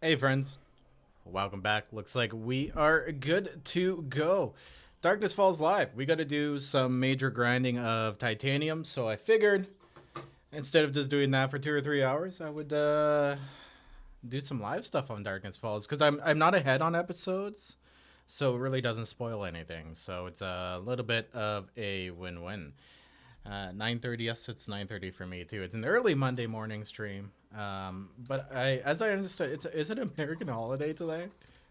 Hey friends, welcome back. Looks like we are good to go. Darkness Falls Live. We got to do some major grinding of titanium, so I figured instead of just doing that for 2 or 3 hours, I would do some live stuff on Darkness Falls because I'm not ahead on episodes, so it really doesn't spoil anything. So it's a little bit of a win-win. 9:30. Yes, it's 9:30 for me too. It's an early Monday morning stream. But as I understood, is it American holiday today,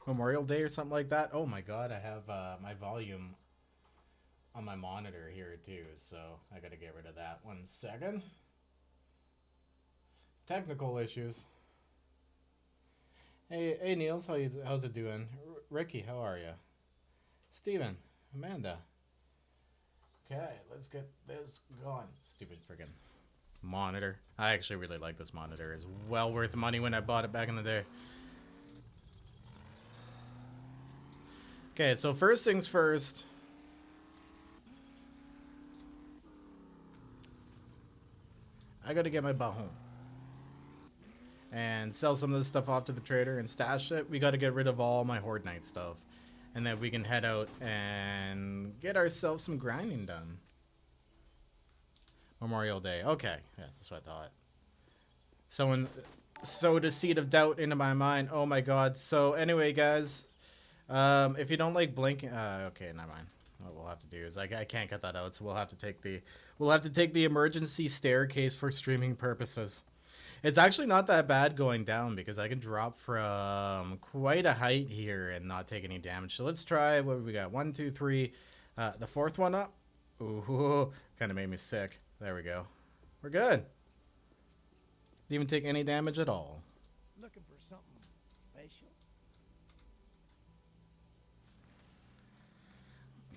Memorial Day or something like that. Oh my God, I have my volume on my monitor here too, so I gotta get rid of that. 1 second. Technical issues. Hey Niels, how's it doing? Ricky, how are you? Steven, Amanda. Okay, let's get this going. Stupid friggin' monitor. I actually really like this monitor. It's well worth the money when I bought it back in the day. Okay, so first things first. I gotta get my butt home. And sell some of this stuff off to the trader and stash it. We gotta get rid of all my Horde Night stuff. And then we can head out and get ourselves some grinding done. Memorial Day. Okay, yeah, that's what I thought. Someone sowed a seed of doubt into my mind. Oh my God. So anyway, guys, if you don't like blinking, okay, never mind. What we'll have to do is I can't cut that out, so we'll have to take the emergency staircase for streaming purposes. It's actually not that bad going down because I can drop from quite a height here and not take any damage. So let's try what we got. 1, 2, 3. The fourth one up. Ooh, kind of made me sick. There we go. We're good. Didn't even take any damage at all. Looking for something special?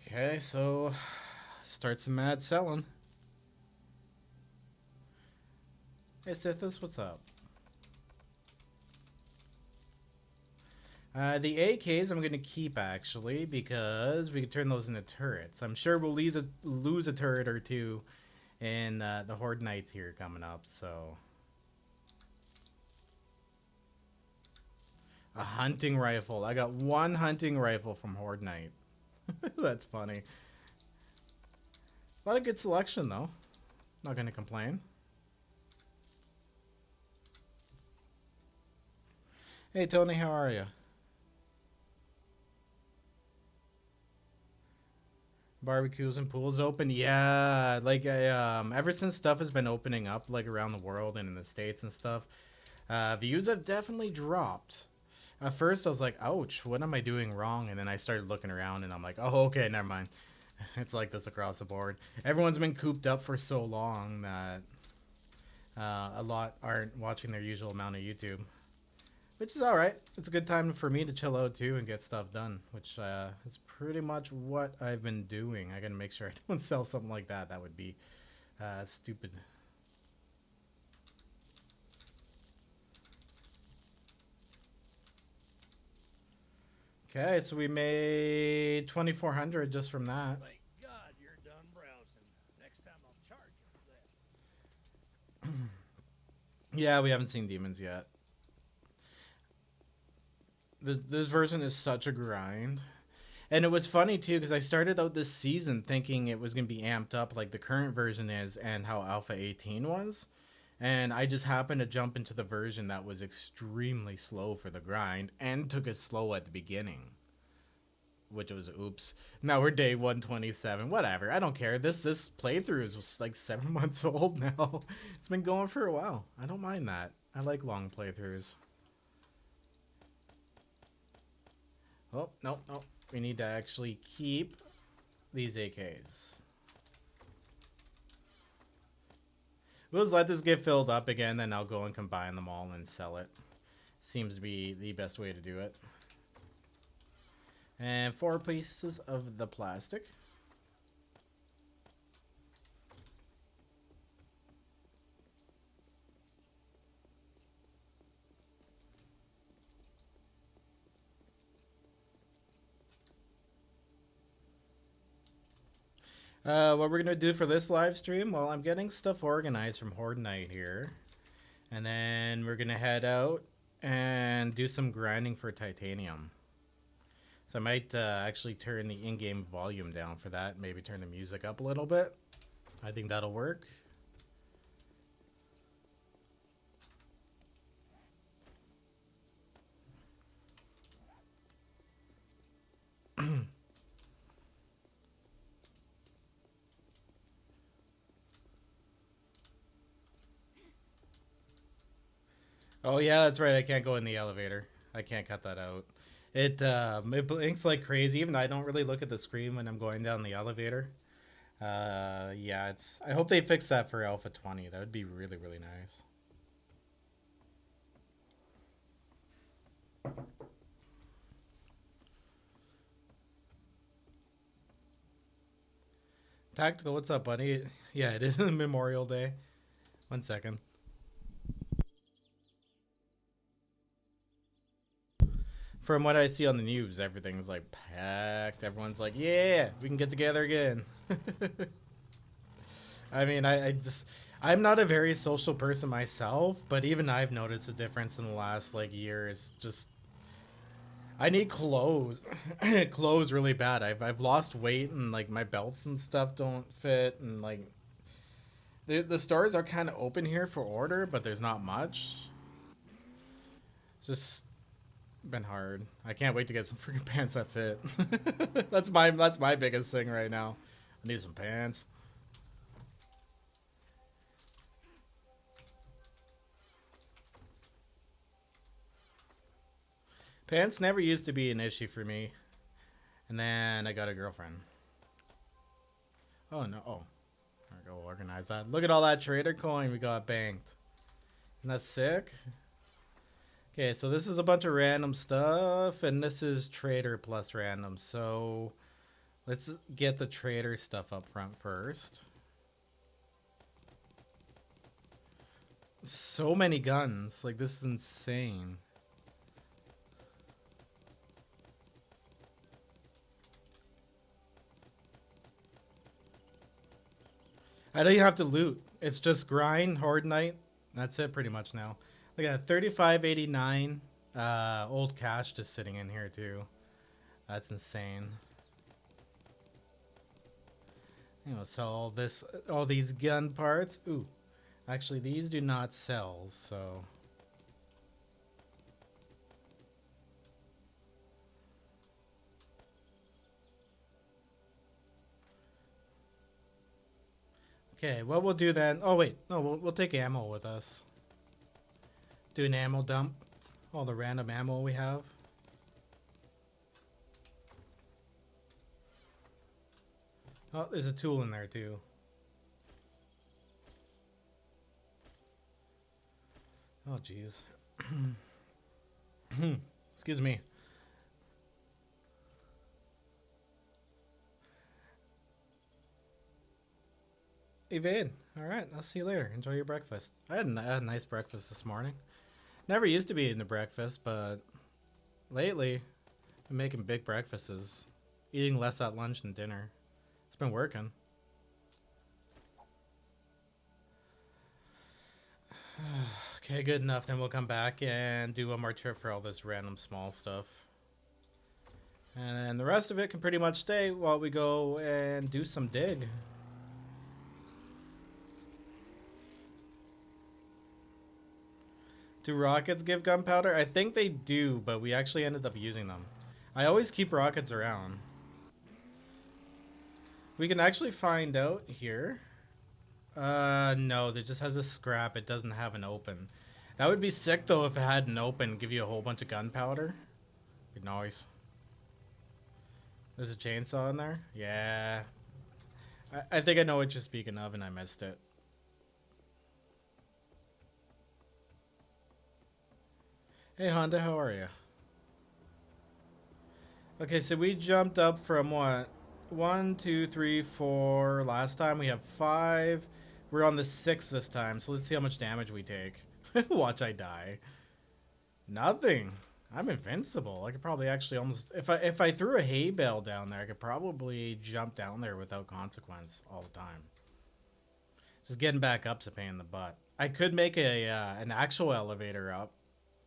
Okay, so start some mad selling. Hey Sithis, what's up? The AKs I'm going to keep actually because we can turn those into turrets. I'm sure we'll lose a turret or two in the Horde Nights here coming up, so. A hunting rifle. I got one hunting rifle from Horde Night. That's funny. A lot of good selection though. Not going to complain. Hey Tony, how are you? Barbecues and pools open? Yeah, like ever since stuff has been opening up like around the world and in the States and stuff, views have definitely dropped. At first I was like, ouch, what am I doing wrong? And then I started looking around and I'm like, oh, okay, never mind. It's like this across the board. Everyone's been cooped up for so long that a lot aren't watching their usual amount of YouTube. Which is alright. It's a good time for me to chill out too and get stuff done, which is pretty much what I've been doing. I gotta make sure I don't sell something like that. That would be stupid. Okay, so we made 2,400 just from that. Thank God you're done browsing. Next time I'll charge you for that. Yeah, we haven't seen demons yet. This version is such a grind. And it was funny too because I started out this season thinking it was going to be amped up like the current version is and how Alpha 18 was. And I just happened to jump into the version that was extremely slow for the grind and took it slow at the beginning. Which was oops. Now we're day 127. Whatever. I don't care. This playthrough is like 7 months old now. It's been going for a while. I don't mind that. I like long playthroughs. Oh, no. We need to actually keep these AKs. We'll just let this get filled up again, then I'll go and combine them all and sell it. Seems to be the best way to do it. And 4 pieces of the plastic. What we're gonna do for this live stream? Well, I'm getting stuff organized from Horde Night here, and then we're gonna head out and do some grinding for titanium. So I might actually turn the in-game volume down for that. Maybe turn the music up a little bit. I think that'll work. Oh yeah, that's right. I can't go in the elevator. I can't cut that out. It blinks like crazy. Even though I don't really look at the screen when I'm going down the elevator. Yeah, it's. I hope they fix that for Alpha 20. That would be really, really nice. Tactical, what's up, buddy? Yeah, it is Memorial Day. 1 second. From what I see on the news, everything's like packed. Everyone's like, yeah, we can get together again. I mean, I'm not a very social person myself, but even I've noticed a difference in the last like year. It's just, I need clothes, clothes really bad. I've lost weight and like my belts and stuff don't fit, and like the stores are kind of open here for order, but there's not much. It's just been hard. I can't wait to get some freaking pants that fit. That's my biggest thing right now. I need some pants. Pants never used to be an issue for me. And then I got a girlfriend. Oh no. Oh. I go organize that. Look at all that trader coin we got banked. Isn't that sick? Okay, so this is a bunch of random stuff, and this is trader plus random. So let's get the trader stuff up front first. So many guns. Like, this is insane. I don't even have to loot. It's just grind, horde night. That's it pretty much now. Look at 3589 old cash just sitting in here too. That's insane. You know, sell all these gun parts. Ooh, actually these do not sell, so. Okay, what we'll do then. Oh wait, no, we'll take ammo with us. Do an ammo dump. All the random ammo we have. Oh, there's a tool in there too. Oh, jeez. Excuse me. Evade. All right, I'll see you later. Enjoy your breakfast. I had a nice breakfast this morning. Never used to be eating a breakfast, but lately I'm making big breakfasts. Eating less at lunch and dinner. It's been working. Okay, good enough. Then we'll come back and do one more trip for all this random small stuff. And then the rest of it can pretty much stay while we go and do some dig. Do rockets give gunpowder? I think they do, but we actually ended up using them. I always keep rockets around. We can actually find out here. No, it just has a scrap. It doesn't have an open. That would be sick though if it had an open, give you a whole bunch of gunpowder. Good noise. There's a chainsaw in there? Yeah. I think I know what you're speaking of and I missed it. Hey Honda, how are you? Okay, so we jumped up from what? 1, 2, 3, 4. Last time we have 5. We're on the 6 this time, so let's see how much damage we take. Watch I die. Nothing. I'm invincible. I could probably actually almost, if I threw a hay bale down there, I could probably jump down there without consequence all the time. Just getting back up's a pain in the butt. I could make a an actual elevator up.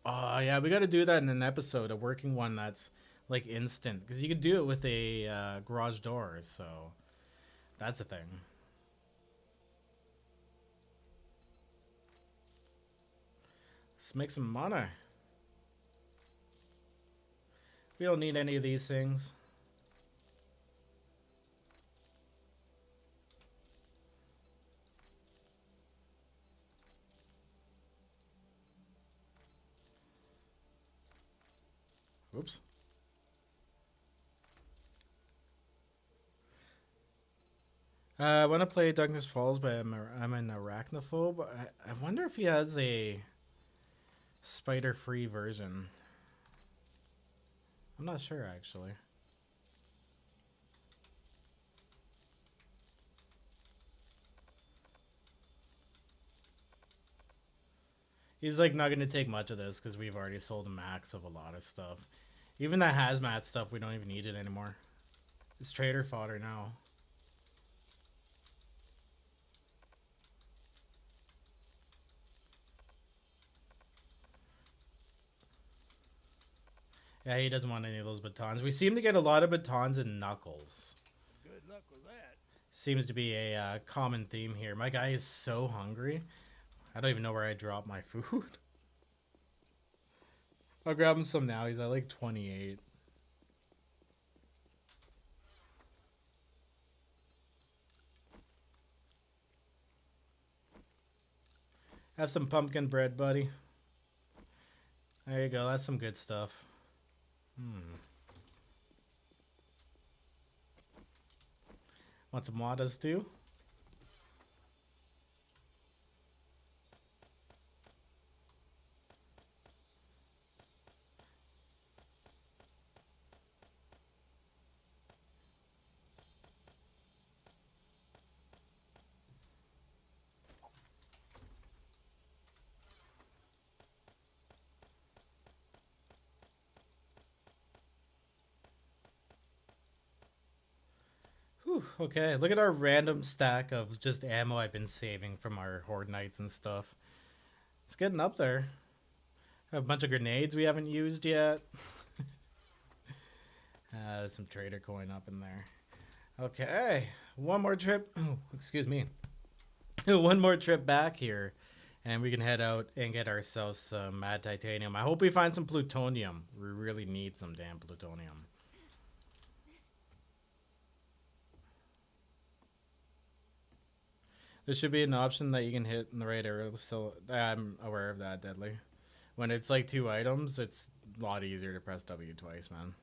Oh yeah, we got to do that in an episode, a working one that's like instant, because you could do it with a garage door. So that's a thing. Let's make some money. We don't need any of these things. Oops. I want to play Darkness Falls, but I'm an arachnophobe. I wonder if he has a spider-free version. I'm not sure, actually. He's like not going to take much of this because we've already sold a max of a lot of stuff. Even the hazmat stuff, we don't even need it anymore. It's trader fodder now. Yeah, he doesn't want any of those batons. We seem to get a lot of batons and knuckles. Good luck with that. Seems to be a common theme here. My guy is so hungry. I don't even know where I dropped my food. I'll grab him some now. He's at like 28. Have some pumpkin bread, buddy. There you go. That's some good stuff. Want some wadas too? Whew, okay, look at our random stack of just ammo I've been saving from our horde nights and stuff. It's getting up there. Have a bunch of grenades we haven't used yet. There's some trader coin up in there. Okay, one more trip. Oh, excuse me. One more trip back here, and we can head out and get ourselves some mad titanium. I hope we find some plutonium. We really need some damn plutonium. There should be an option that you can hit in the right area, so I'm aware of that, Deadly. When it's like 2 items, it's a lot easier to press W twice, man.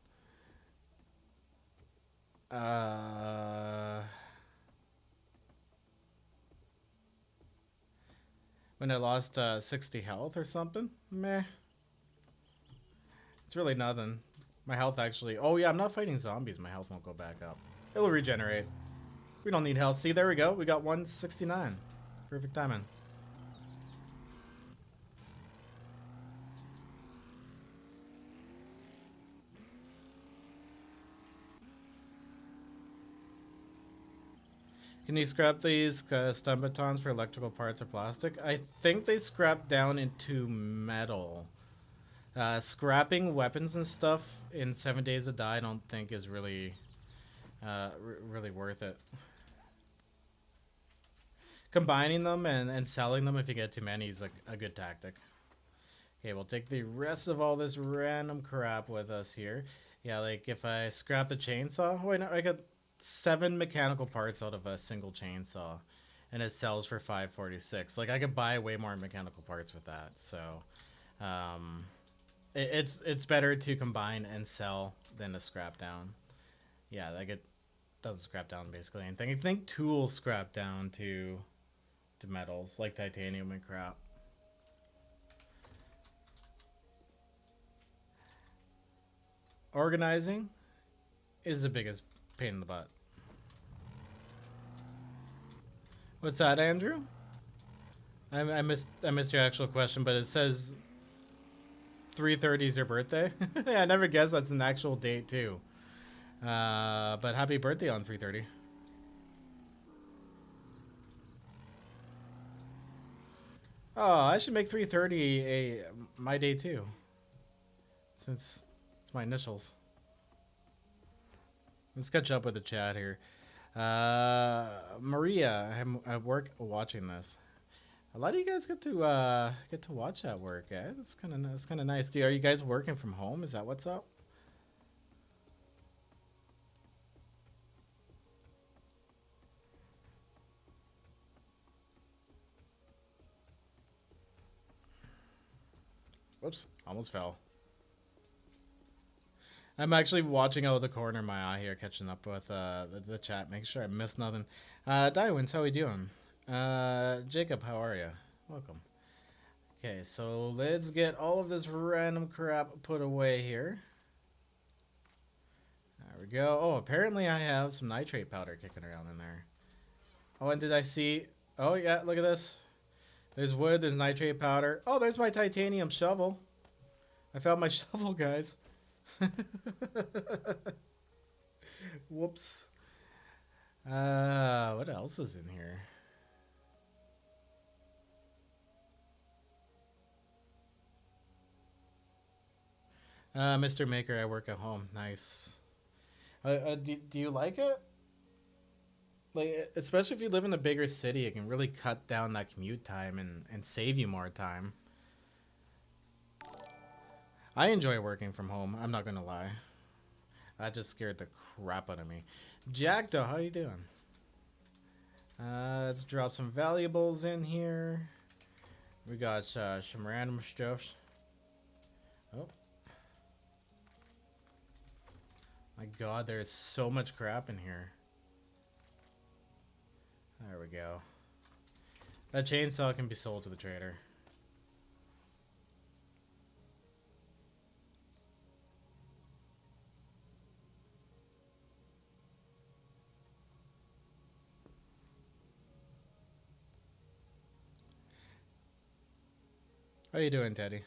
When I lost 60 health or something? Meh. It's really nothing. My health actually... Oh yeah, I'm not fighting zombies. My health won't go back up. It'll regenerate. We don't need health. See, there we go. We got 169. Perfect timing. Can you scrap these stun batons for electrical parts or plastic? I think they scrap down into metal. Scrapping weapons and stuff in 7 days to die I don't think is really really worth it. Combining them and selling them if you get too many is a good tactic. Okay, we'll take the rest of all this random crap with us here. Yeah, like if I scrap the chainsaw, wait, no, I got 7 mechanical parts out of a single chainsaw, and it sells for $5.46. Like I could buy way more mechanical parts with that. So, it's better to combine and sell than to scrap down. Yeah, like it doesn't scrap down basically anything. I think tools scrap down to metals like titanium and crap. Organizing is the biggest pain in the butt. What's that, Andrew? I missed your actual question, but it says 3:30 is your birthday. I never guessed that's an actual date too. But happy birthday on 3:30. Oh, I should make 3:30 my day too, since it's my initials. Let's catch up with the chat here. Maria, I'm at work watching this. A lot of you guys get to watch at work, eh? That's kind of nice. Are you guys working from home? Is that what's up? Whoops, almost fell. I'm actually watching out of the corner of my eye here, catching up with the chat, making sure I missed nothing. Dywins, how we doing? Jacob, how are you? Welcome. Okay, so let's get all of this random crap put away here. There we go. Oh, apparently I have some nitrate powder kicking around in there. Oh, and did I see... Oh, yeah, look at this. There's wood, there's nitrate powder. Oh, there's my titanium shovel. I found my shovel, guys. Whoops. What else is in here? Mr. Maker, I work at home. Nice. Do you like it? Like, especially if you live in a bigger city, it can really cut down that commute time and save you more time. I enjoy working from home. I'm not gonna lie. That just scared the crap out of me. Jackdaw, how you doing? Let's drop some valuables in here. We got some random stuff. Oh. My god, there's so much crap in here. There we go. That chainsaw can be sold to the trader. How you doing, Teddy?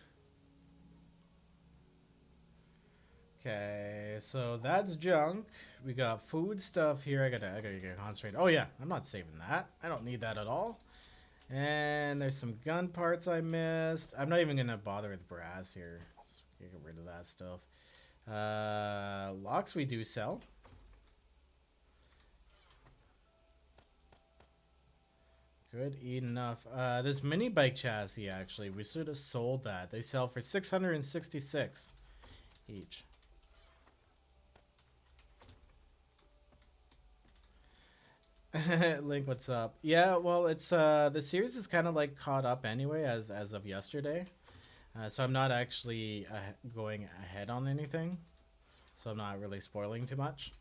Okay, so that's junk. We got food stuff here. I gotta get concentrated. Oh yeah, I'm not saving that. I don't need that at all. And there's some gun parts I missed. I'm not even gonna bother with brass here. Just get rid of that stuff. Locks we do sell. Good enough. This mini bike chassis, actually, we should have sold that. They sell for 666 each. Link, what's up? Yeah, well, it's the series is kind of like caught up anyway as of yesterday, so I'm not actually going ahead on anything, so I'm not really spoiling too much.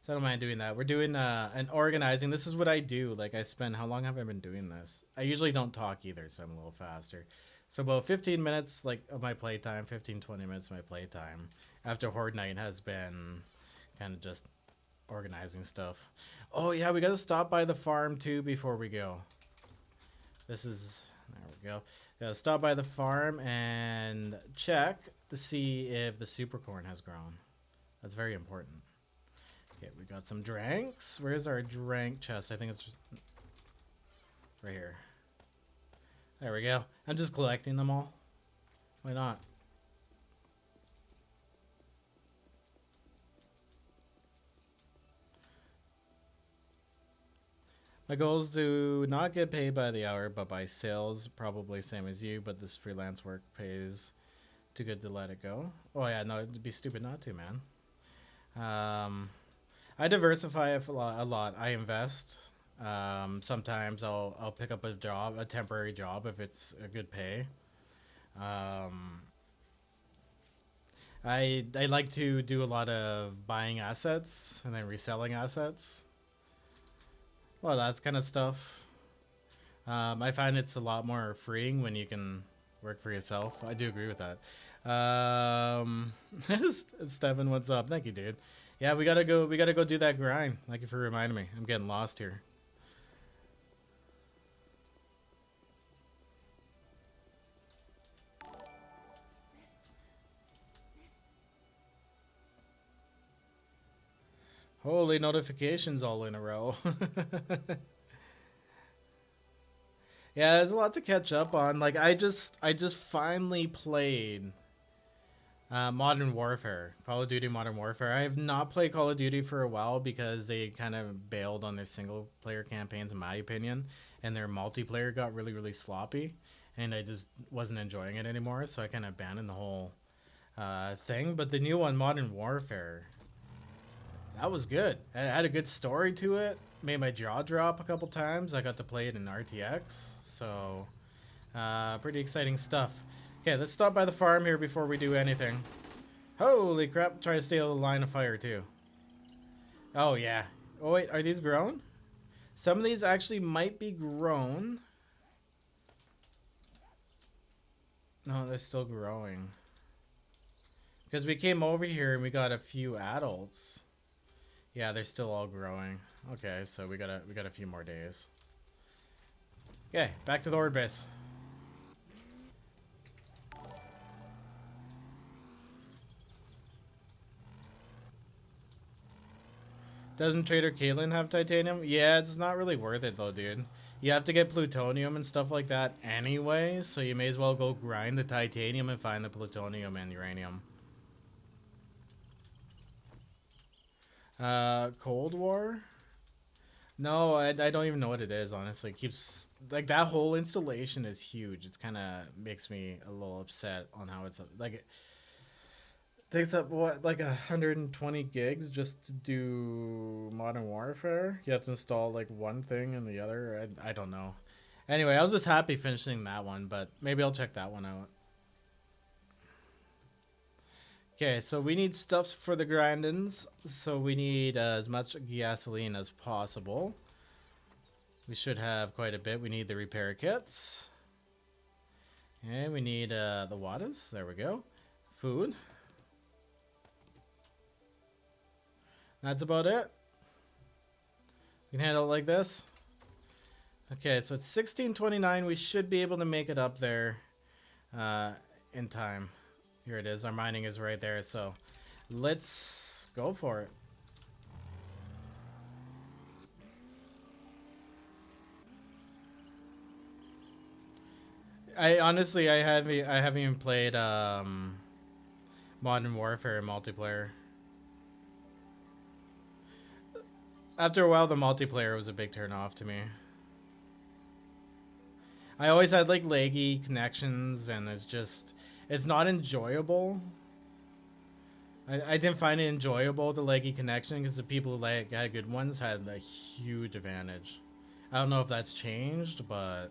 So I don't mind doing that. We're doing an organizing. This is what I do. Like, I spend, how long have I been doing this? I usually don't talk either, so I'm a little faster. So about 15 minutes like of my playtime, 15-20 minutes of my playtime after Horde Night has been kind of just organizing stuff. Oh yeah, we gotta stop by the farm too before we go. This is, there we go. Gotta stop by the farm and check to see if the super corn has grown. That's very important. Okay, we got some drinks. Where's our drink chest? I think it's just right here. There we go. I'm just collecting them all. Why not? My goal is to not get paid by the hour, but by sales. Probably same as you, but this freelance work pays too good to let it go. Oh yeah, no, it'd be stupid not to, man. I diversify a lot. I invest. Sometimes I'll pick up a job, a temporary job, if it's a good pay. I like to do a lot of buying assets and then reselling assets. Well, that kind of stuff. I find it's a lot more freeing when you can work for yourself. I do agree with that. Stefan, what's up? Thank you, dude. Yeah, we gotta go do that grind. Thank you for reminding me. I'm getting lost here. Holy notifications all in a row. Yeah, there's a lot to catch up on. Like I just finally played Modern Warfare, Call of Duty Modern Warfare. I have not played Call of Duty for a while because they kind of bailed on their single player campaigns, in my opinion, and their multiplayer got really, really sloppy, and I just wasn't enjoying it anymore. So I kind of abandoned the whole thing. But the new one, Modern Warfare, that was good. It had a good story to it. Made my jaw drop a couple times. I got to play it in RTX, so pretty exciting stuff. Okay, let's stop by the farm here before we do anything. Holy crap, try to stay out of the line of fire too. Oh yeah. Oh wait, are these grown? Some of these actually might be grown. No, they're still growing. Because we came over here and we got a few adults. Yeah, they're still all growing. Okay, so we got a few more days. Okay, back to the horde base. Doesn't Trader Caitlin have titanium? Yeah, it's not really worth it though, dude. You have to get plutonium and stuff like that anyway, so you may as well go grind the titanium and find the plutonium and uranium. Cold War? No, I don't even know what it is, honestly. It keeps, like, that whole installation is huge. It's kind of makes me a little upset on how it's, like, it takes up, what, like 120 gigs just to do Modern Warfare? You have to install, like, one thing and the other? I don't know. Anyway, I was just happy finishing that one, but maybe I'll check that one out. Okay, so we need stuffs for the grindins, so we need as much gasoline as possible. We should have quite a bit. We need the repair kits. And we need the waters. There we go. Food. That's about it. We can handle it like this. Okay, so it's 16:29. We should be able to make it up there in time. Here it is. Our mining is right there, so let's go for it. I honestly, I haven't even played Modern Warfare multiplayer. After a while, the multiplayer was a big turn off to me. I always had like laggy connections, and it's not enjoyable. I didn't find it enjoyable, the laggy connection, because the people who had good ones had a huge advantage. I don't know if that's changed, but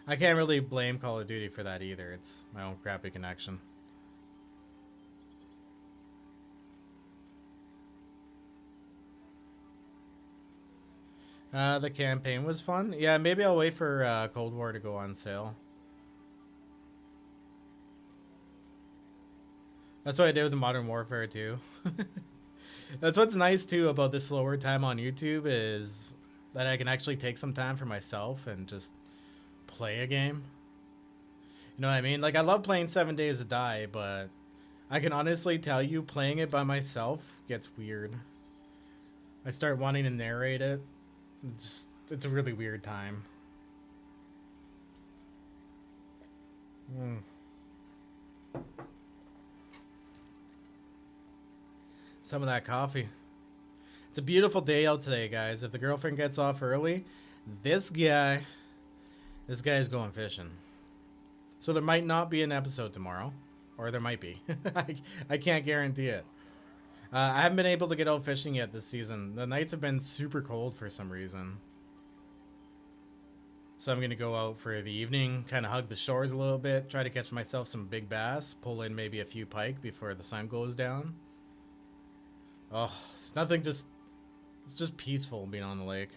I can't really blame Call of Duty for that either. It's my own crappy connection. The campaign was fun. Yeah, maybe I'll wait for Cold War to go on sale. That's what I did with Modern Warfare too. That's what's nice too about the slower time on YouTube, is that I can actually take some time for myself and just play a game. You know what I mean? Like, I love playing 7 Days to Die, but I can honestly tell you, playing it by myself gets weird. I start wanting to narrate it. It's a really weird time. Some of that coffee. It's a beautiful day out today, guys. If the girlfriend gets off early, this guy is going fishing. So there might not be an episode tomorrow, or there might be. I can't guarantee it. I haven't been able to get out fishing yet this season. The nights have been super cold for some reason. So I'm going to go out for the evening, kind of hug the shores a little bit, try to catch myself some big bass, pull in maybe a few pike before the sun goes down. Oh, it's nothing, it's just peaceful being on the lake.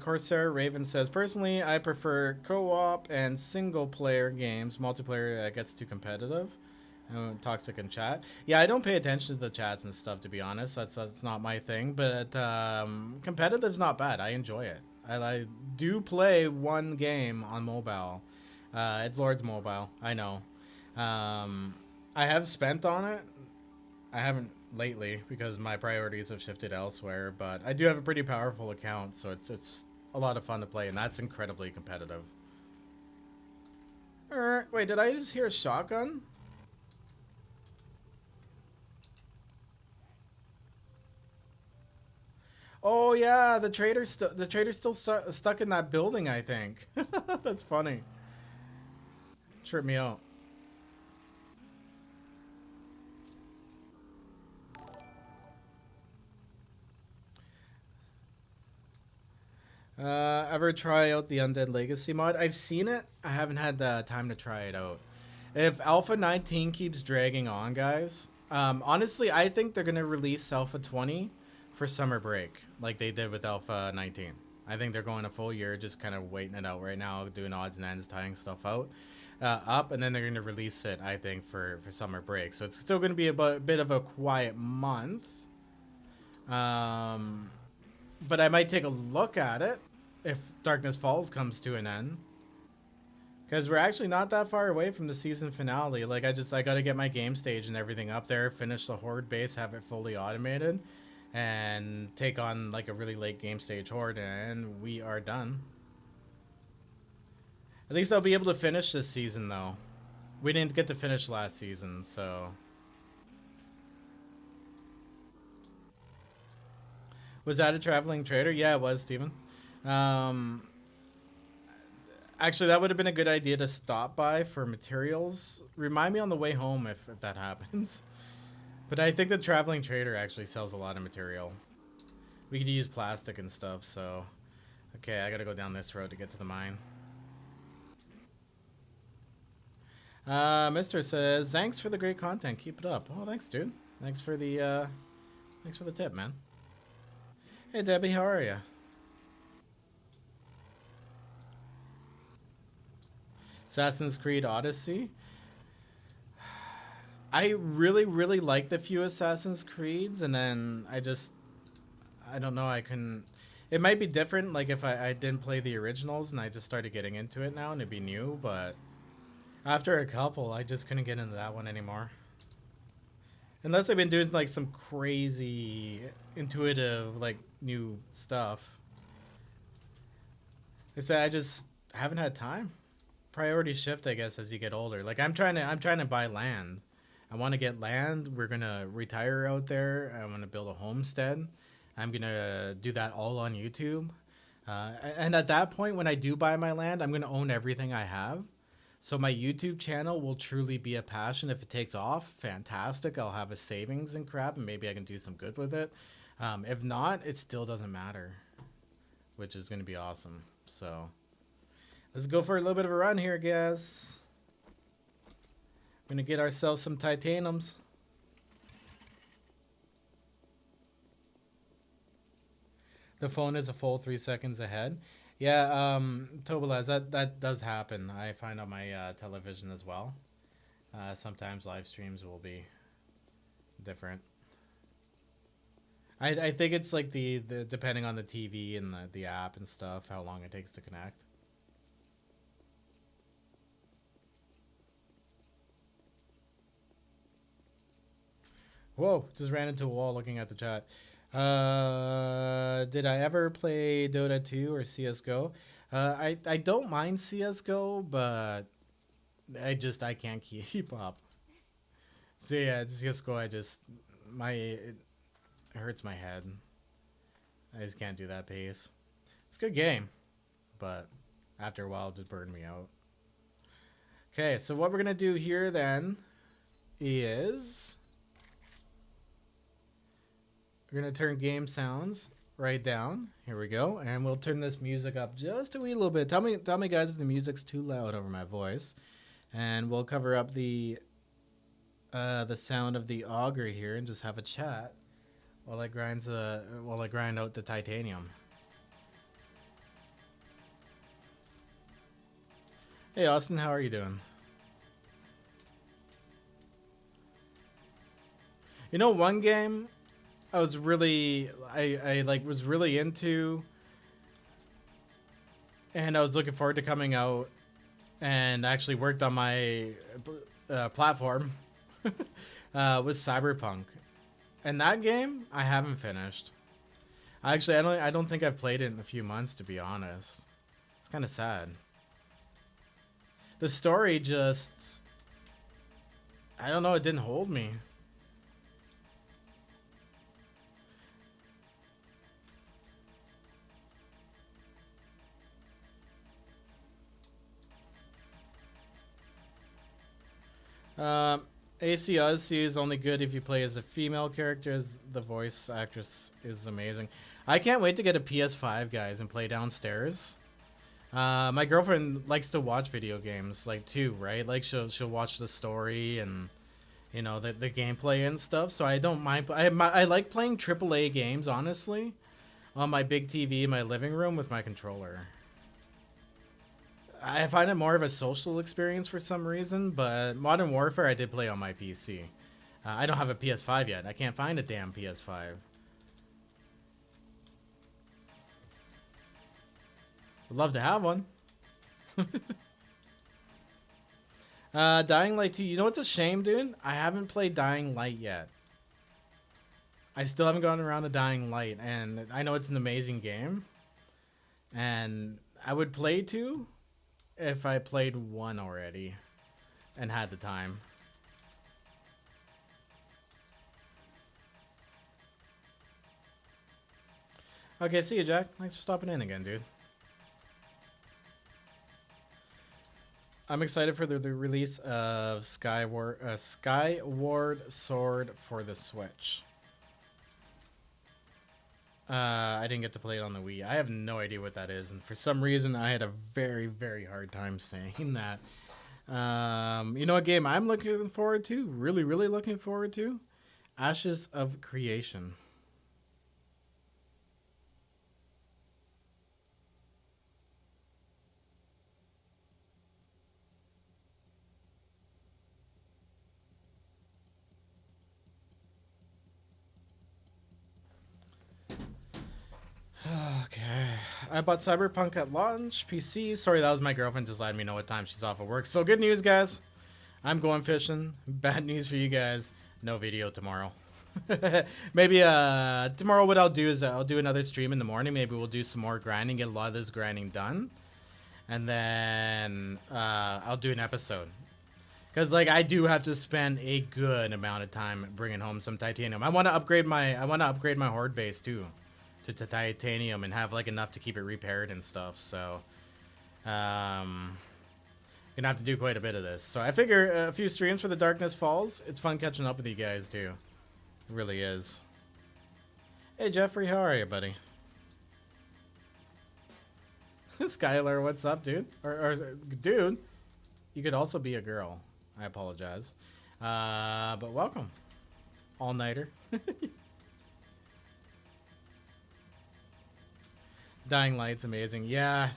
Corsair Raven says, personally, I prefer co-op and single-player games. Multiplayer gets too competitive. Toxic in chat. Yeah, I don't pay attention to the chats and stuff, to be honest. That's not my thing. But competitive's not bad. I enjoy it. I do play one game on mobile. It's Lord's Mobile. I know. I have spent on it. I haven't lately because my priorities have shifted elsewhere, but I do have a pretty powerful account, so it's a lot of fun to play, and that's incredibly competitive. Wait, did I just hear a shotgun? Oh yeah, the trader's still stuck in that building, I think. That's funny. Trip me out. Ever try out the Undead Legacy mod? I've seen it. I haven't had the time to try it out. If Alpha 19 keeps dragging on, guys, honestly, I think they're gonna release Alpha 20 for summer break, like they did with Alpha 19. I think they're going a full year, just kind of waiting it out right now, doing odds and ends, tying stuff out, up, and then they're gonna release it, I think, for summer break. So it's still gonna be a bit of a quiet month. But I might take a look at it if Darkness Falls comes to an end. Because we're actually not that far away from the season finale. Like, I gotta get my game stage and everything up there, finish the Horde base, have it fully automated, and take on, like, a really late game stage Horde, and we are done. At least I'll be able to finish this season, though. We didn't get to finish last season, so... Was that a traveling trader? Yeah, it was, Steven. Actually, that would have been a good idea to stop by for materials. Remind me on the way home if that happens. But I think the traveling trader actually sells a lot of material. We could use plastic and stuff, so... Okay, I gotta go down this road to get to the mine. Mister says, thanks for the great content. Keep it up. Oh, thanks, dude. Thanks for the tip, man. Hey, Debbie, how are you? Assassin's Creed Odyssey. I really like the few Assassin's Creeds, and then I don't know, I couldn't... It might be different, like if I didn't play the originals and I just started getting into it now and it'd be new, but after a couple, I just couldn't get into that one anymore. Unless I've been doing like some crazy intuitive like new stuff. I said I just haven't had time. Priorities shift, I guess, as you get older. Like I'm trying to buy land. I want to get land. We're gonna retire out there. I want to build a homestead. I'm gonna do that all on YouTube. And at that point, when I do buy my land, I'm gonna own everything I have. So my YouTube channel will truly be a passion. If it takes off, fantastic. I'll have a savings and crap, and maybe I can do some good with it. If not, it still doesn't matter, which is going to be awesome. So let's go for a little bit of a run here, guys. We're going to get ourselves some titaniums. The phone is a full 3 seconds ahead. Yeah, Tobalaz, that does happen. I find on my television as well. Sometimes live streams will be different. I think it's like the depending on the TV and the app and stuff, how long it takes to connect. Whoa, just ran into a wall looking at the chat. Did I ever play Dota 2 or CSGO? I don't mind CSGO, but I can't keep up. So yeah, CSGO, it hurts my head. I just can't do that pace. It's a good game, but after a while it just burned me out. Okay, so what we're gonna do here then is we're gonna turn game sounds right down. Here we go, and we'll turn this music up just a wee little bit. Tell me guys if the music's too loud over my voice, and we'll cover up the sound of the auger here and just have a chat while I grind out the titanium. Hey Austin, how are you doing? You know, one game I was really was really into, and I was looking forward to coming out, and actually worked on my platform was Cyberpunk. And that game, I haven't finished. Actually, I don't think I've played it in a few months, to be honest. It's kind of sad. The story just... I don't know, it didn't hold me. ASUS is only good if you play as a female character, as the voice actress is amazing. I can't wait to get a PS5, guys, and play downstairs. My girlfriend likes to watch video games, like, too, right? Like, she'll watch the story and, you know, the gameplay and stuff. So I don't mind. I like playing AAA games, honestly, on my big TV in my living room with my controller. I find it more of a social experience for some reason, but Modern Warfare I did play on my PC. I don't have a PS5 yet. I can't find a damn PS5. Would love to have one. Dying Light 2. You know what's a shame, dude? I haven't played Dying Light yet. I still haven't gotten around to Dying Light, and I know it's an amazing game. And I would play 2 if I played 1 already and had the time. Okay, see you, Jack. Thanks for stopping in again, dude. I'm excited for the release of Skyward Sword for the Switch. I didn't get to play it on the Wii. I have no idea what that is, and for some reason I had a very, very hard time saying that. You know what game I'm looking forward to? Really, really looking forward to? Ashes of Creation. Okay, I bought Cyberpunk at launch, PC. Sorry, that was my girlfriend just letting me know what time she's off of work. So good news, guys. I'm going fishing. Bad news for you guys. No video tomorrow. Maybe tomorrow what I'll do is I'll do another stream in the morning. Maybe we'll do some more grinding, get a lot of this grinding done. And then I'll do an episode. Because like I do have to spend a good amount of time bringing home some titanium. I want to upgrade my horde base too. To titanium and have like enough to keep it repaired and stuff. So gonna have to do quite a bit of this. So I figure a few streams for the Darkness Falls. It's fun catching up with you guys too. It really is. Hey Jeffrey, how are you, buddy? Skylar, what's up, dude? Or dude, you could also be a girl. I apologize. But welcome. All-nighter. Dying Light's amazing. Yeah.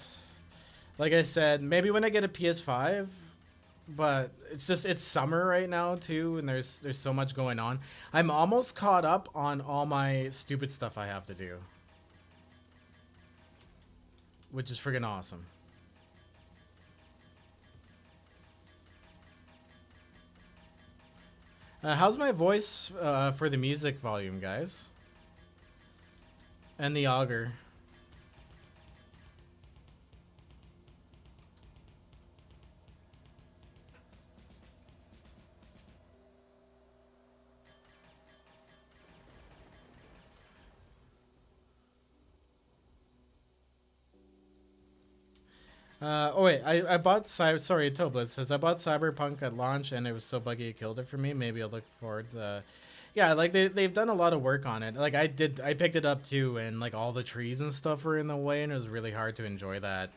Like I said, maybe when I get a PS5, but it's summer right now too, and there's so much going on. I'm almost caught up on all my stupid stuff I have to do, which is friggin' awesome. How's my voice for the music volume, guys? And the auger. Oh wait, I bought sorry, Toblis says I bought Cyberpunk at launch and it was so buggy it killed it for me. Maybe I'll look forward to, yeah, like they've done a lot of work on it. Like I picked it up too, and like all the trees and stuff were in the way, and it was really hard to enjoy that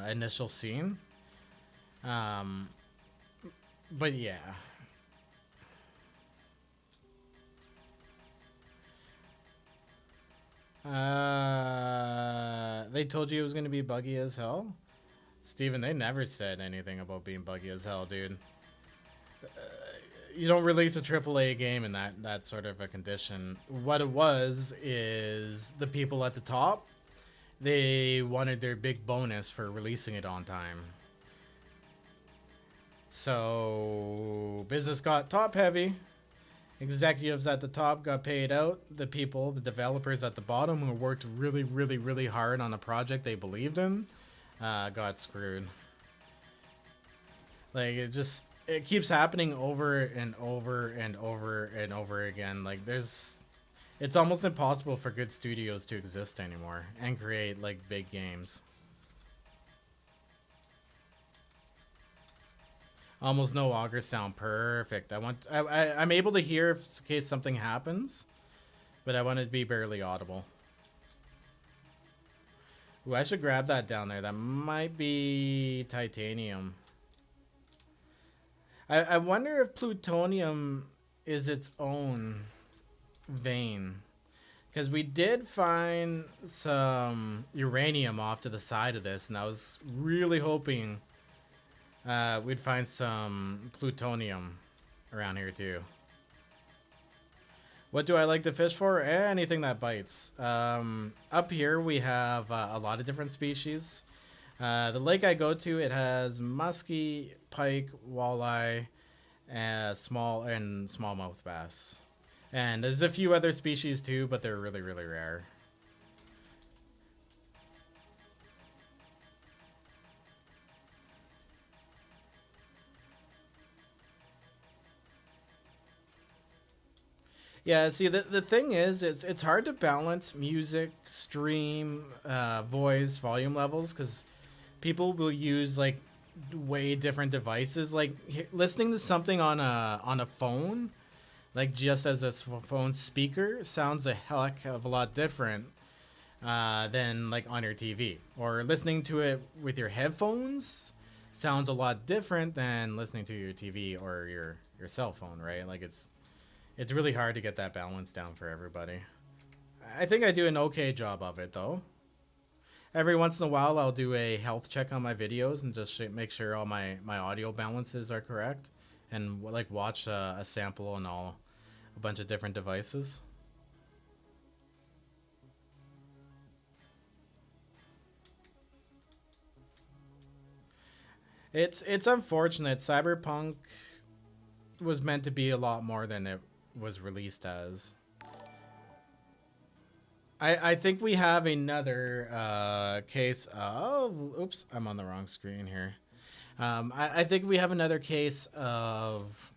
initial scene. But yeah. They told you it was gonna be buggy as hell? Steven, they never said anything about being buggy as hell, dude. You don't release a AAA game in that sort of a condition. What it was is the people at the top, they wanted their big bonus for releasing it on time. So business got top heavy. Executives at the top got paid out. The people, the developers at the bottom who worked really, really, really hard on a project they believed in, got screwed. Like, it keeps happening over and over and over and over again. Like, it's almost impossible for good studios to exist anymore and create, like, big games. Almost no auger sound. Perfect. I'm able to hear in case something happens, but I want it to be barely audible. Ooh, I should grab that down there. That might be titanium. I wonder if plutonium is its own vein. Because we did find some uranium off to the side of this, and I was really hoping we'd find some plutonium around here too. What do I like to fish for? Anything that bites. Up here we have a lot of different species. The lake I go to, it has muskie, pike, walleye, smallmouth bass. And there's a few other species too, but they're really, really rare. Yeah, see, the thing is, it's hard to balance music, stream, voice, volume levels, because people will use, like, way different devices. Like, listening to something on a phone, like, just as a phone speaker, sounds a heck of a lot different than, like, on your TV. Or listening to it with your headphones sounds a lot different than listening to your TV or your cell phone, right? Like, it's really hard to get that balance down for everybody. I think I do an okay job of it, though. Every once in a while, I'll do a health check on my videos and just make sure all my audio balances are correct. And, like, watch a sample on a bunch of different devices. It's unfortunate. Cyberpunk was meant to be a lot more than it was released as. I think we have another case of... Oops, I'm on the wrong screen here. I think we have another case of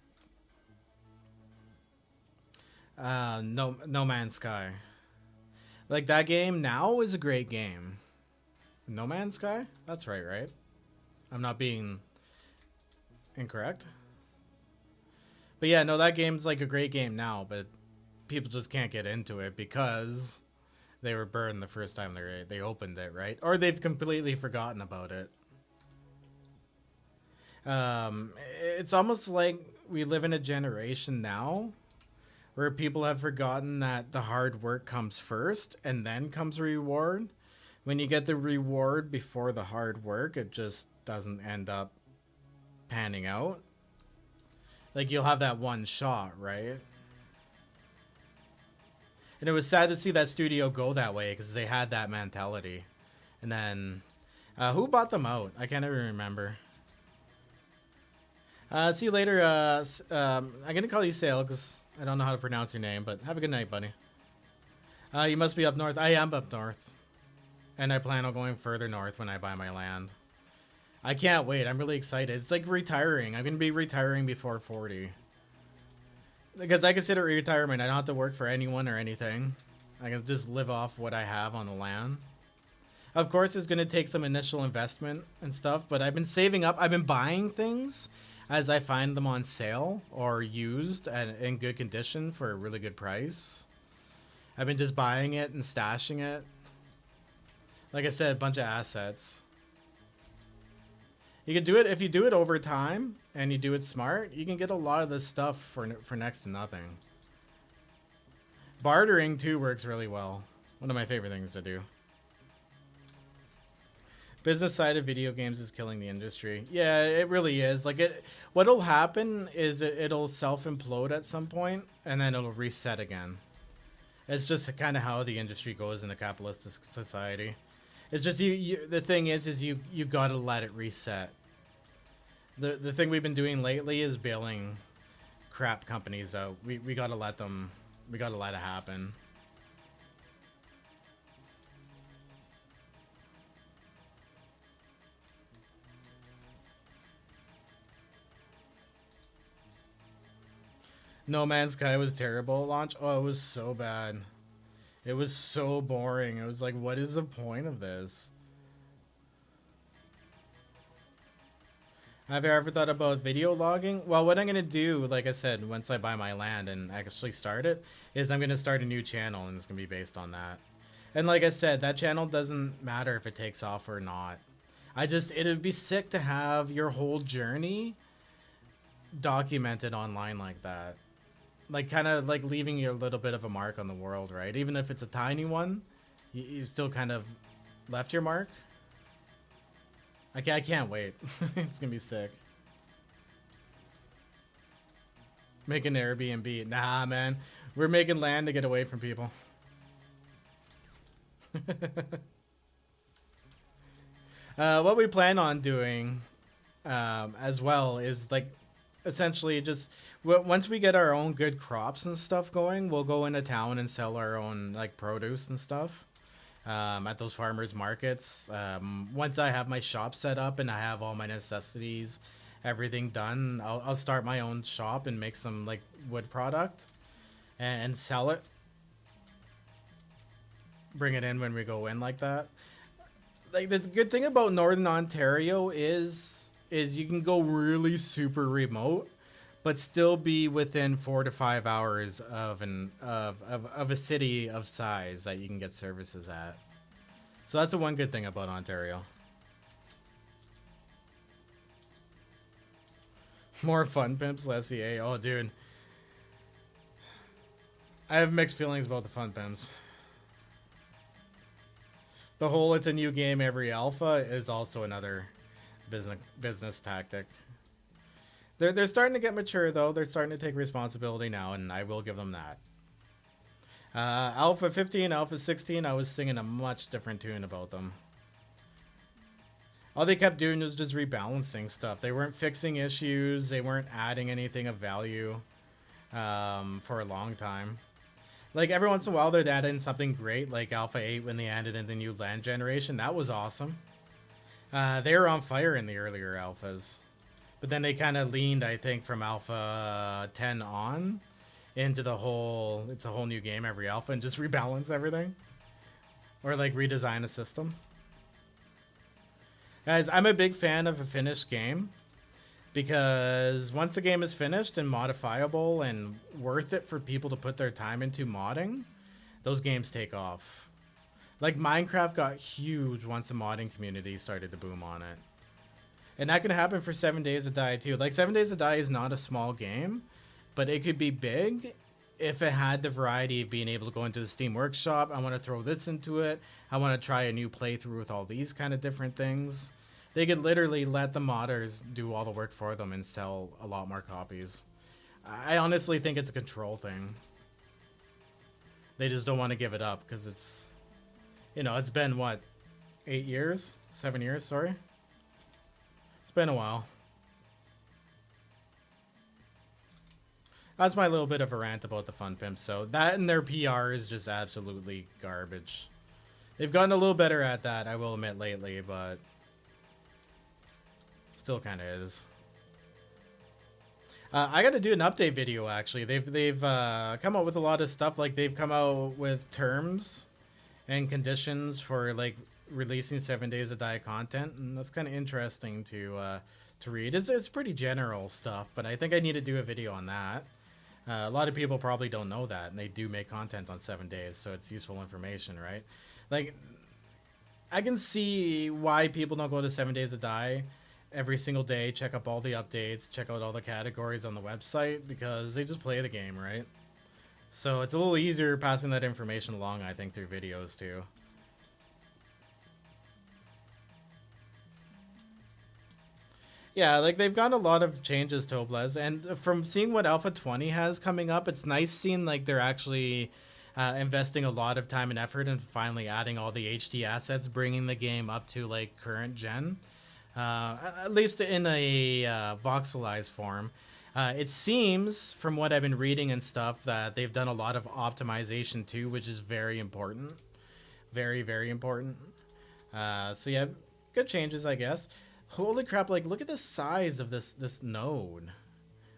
No Man's Sky. Like, that game now is a great game. No Man's Sky? That's right? I'm not being incorrect. But yeah, no, that game's like a great game now, but people just can't get into it because they were burned the first time they opened it, right? Or they've completely forgotten about it. It's almost like we live in a generation now where people have forgotten that the hard work comes first and then comes reward. When you get the reward before the hard work, it just doesn't end up panning out. Like, you'll have that one shot, right? And it was sad to see that studio go that way because they had that mentality. And then, who bought them out? I can't even remember. See you later. I'm going to call you Sale because I don't know how to pronounce your name, but have a good night, buddy. You must be up north. I am up north. And I plan on going further north when I buy my land. I can't wait. I'm really excited. It's like retiring. I'm going to be retiring before 40. Because I consider retirement. I don't have to work for anyone or anything. I can just live off what I have on the land. Of course, it's going to take some initial investment and stuff, but I've been saving up. I've been buying things as I find them on sale or used and in good condition for a really good price. I've been just buying it and stashing it. Like I said, a bunch of assets. You can do it if you do it over time and you do it smart. You can get a lot of this stuff for next to nothing. Bartering too works really well. One of my favorite things to do. Business side of video games is killing the industry. Yeah, it really is. Like, what'll happen is it'll self-implode at some point and then it'll reset again. It's just kind of how the industry goes in a capitalist society. It's just the thing is you gotta let it reset. The thing we've been doing lately is bailing crap companies out. We gotta let them. We gotta let it happen. No Man's Sky was terrible at launch. Oh, it was so bad. It was so boring. It was like, what is the point of this? Have you ever thought about video logging? Well, what I'm going to do, like I said, once I buy my land and actually start it, is I'm going to start a new channel, and it's going to be based on that. And like I said, that channel doesn't matter if it takes off or not. It would be sick to have your whole journey documented online like that. Like, kind of like leaving you a little bit of a mark on the world, right? Even if it's a tiny one, you still kind of left your mark. I can't wait. It's gonna be sick. Make an Airbnb. Nah, man. We're making land to get away from people. What we plan on doing as well is like essentially just once we get our own good crops and stuff going, we'll go into town and sell our own like produce and stuff. At those farmers markets. Once I have my shop set up and I have all my necessities, everything done, I'll start my own shop and make some like wood product and sell it. Bring it in when we go in like that. Like the good thing about Northern Ontario is you can go really super remote, but still be within 4 to 5 hours of a city of size that you can get services at. So that's the one good thing about Ontario. More fun pimps, less EA. Oh, dude. I have mixed feelings about the fun pimps. The whole it's a new game every alpha is also another business tactic. They're starting to get mature, though. They're starting to take responsibility now, and I will give them that. Alpha 15, Alpha 16, I was singing a much different tune about them. All they kept doing was just rebalancing stuff. They weren't fixing issues. They weren't adding anything of value for a long time. Like, every once in a while, they'd add in something great, like Alpha 8 when they added in the new land generation. That was awesome. They were on fire in the earlier alphas. But then they kind of leaned, I think, from Alpha 10 on into the whole, it's a whole new game every alpha, and just rebalance everything. Or, like, redesign a system. Guys, I'm a big fan of a finished game. Because once the game is finished and modifiable and worth it for people to put their time into modding, those games take off. Like, Minecraft got huge once the modding community started to boom on it. And that could happen for 7 Days to Die too. Like, 7 Days to Die is not a small game, but it could be big if it had the variety of being able to go into the Steam Workshop. I want to throw this into it. I want to try a new playthrough with all these kind of different things. They could literally let the modders do all the work for them and sell a lot more copies. I honestly think it's a control thing. They just don't want to give it up because it's, you know, it's been what, 8 years? 7 years, sorry. It's been a while. That's my little bit of a rant about the Fun Pimps. So that and their PR is just absolutely garbage. They've gotten a little better at that, I will admit, lately, but still kind of is. I got to do an update video, actually. They've come out with a lot of stuff. Like, they've come out with terms and conditions for, like, releasing 7 Days to Die content, and that's kind of interesting to read. It's pretty general stuff, but I think I need to do a video on that. A lot of people probably don't know that, and they do make content on 7 days, so it's useful information, right? Like, I can see why people don't go to 7 Days to Die every single day, check up all the updates, check out all the categories on the website, because they just play the game, right? So it's a little easier passing that information along, I think, through videos too. Yeah, like, they've got a lot of changes to Oblez, and from seeing what Alpha 20 has coming up, it's nice seeing, like, they're actually investing a lot of time and effort and finally adding all the HD assets, bringing the game up to, like, current gen. at least in a voxelized form. It seems, from what I've been reading and stuff, that they've done a lot of optimization too, which is very important. Very, very important. So yeah, good changes, I guess. Holy crap, like, look at the size of this node.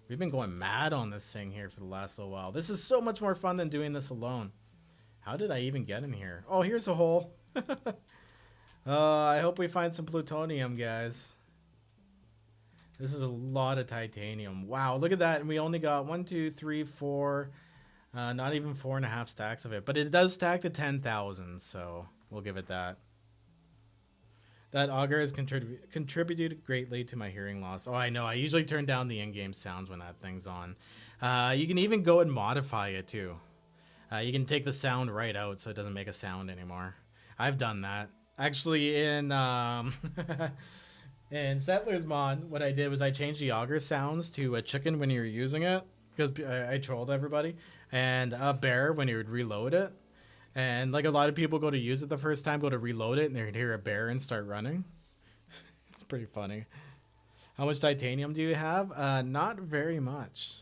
We've been going mad on this thing here for the last little while. This is so much more fun than doing this alone. How did I even get in here? Oh, here's a hole. I hope we find some plutonium, guys. This is a lot of titanium. Wow, look at that. And we only got 1, 2, 3, 4, not even 4.5 stacks of it. But it does stack to 10,000, so we'll give it that. That auger has contributed greatly to my hearing loss. Oh, I know. I usually turn down the in-game sounds when that thing's on. You can even go and modify it, too. You can take the sound right out so it doesn't make a sound anymore. I've done that. Actually, in in Settlers Mod, what I did was I changed the auger sounds to a chicken when you were using it, because I trolled everybody, and a bear when you would reload it. And like a lot of people go to use it the first time, go to reload it, and they'd hear a bear and start running. It's pretty funny. How much titanium do you have? Not very much.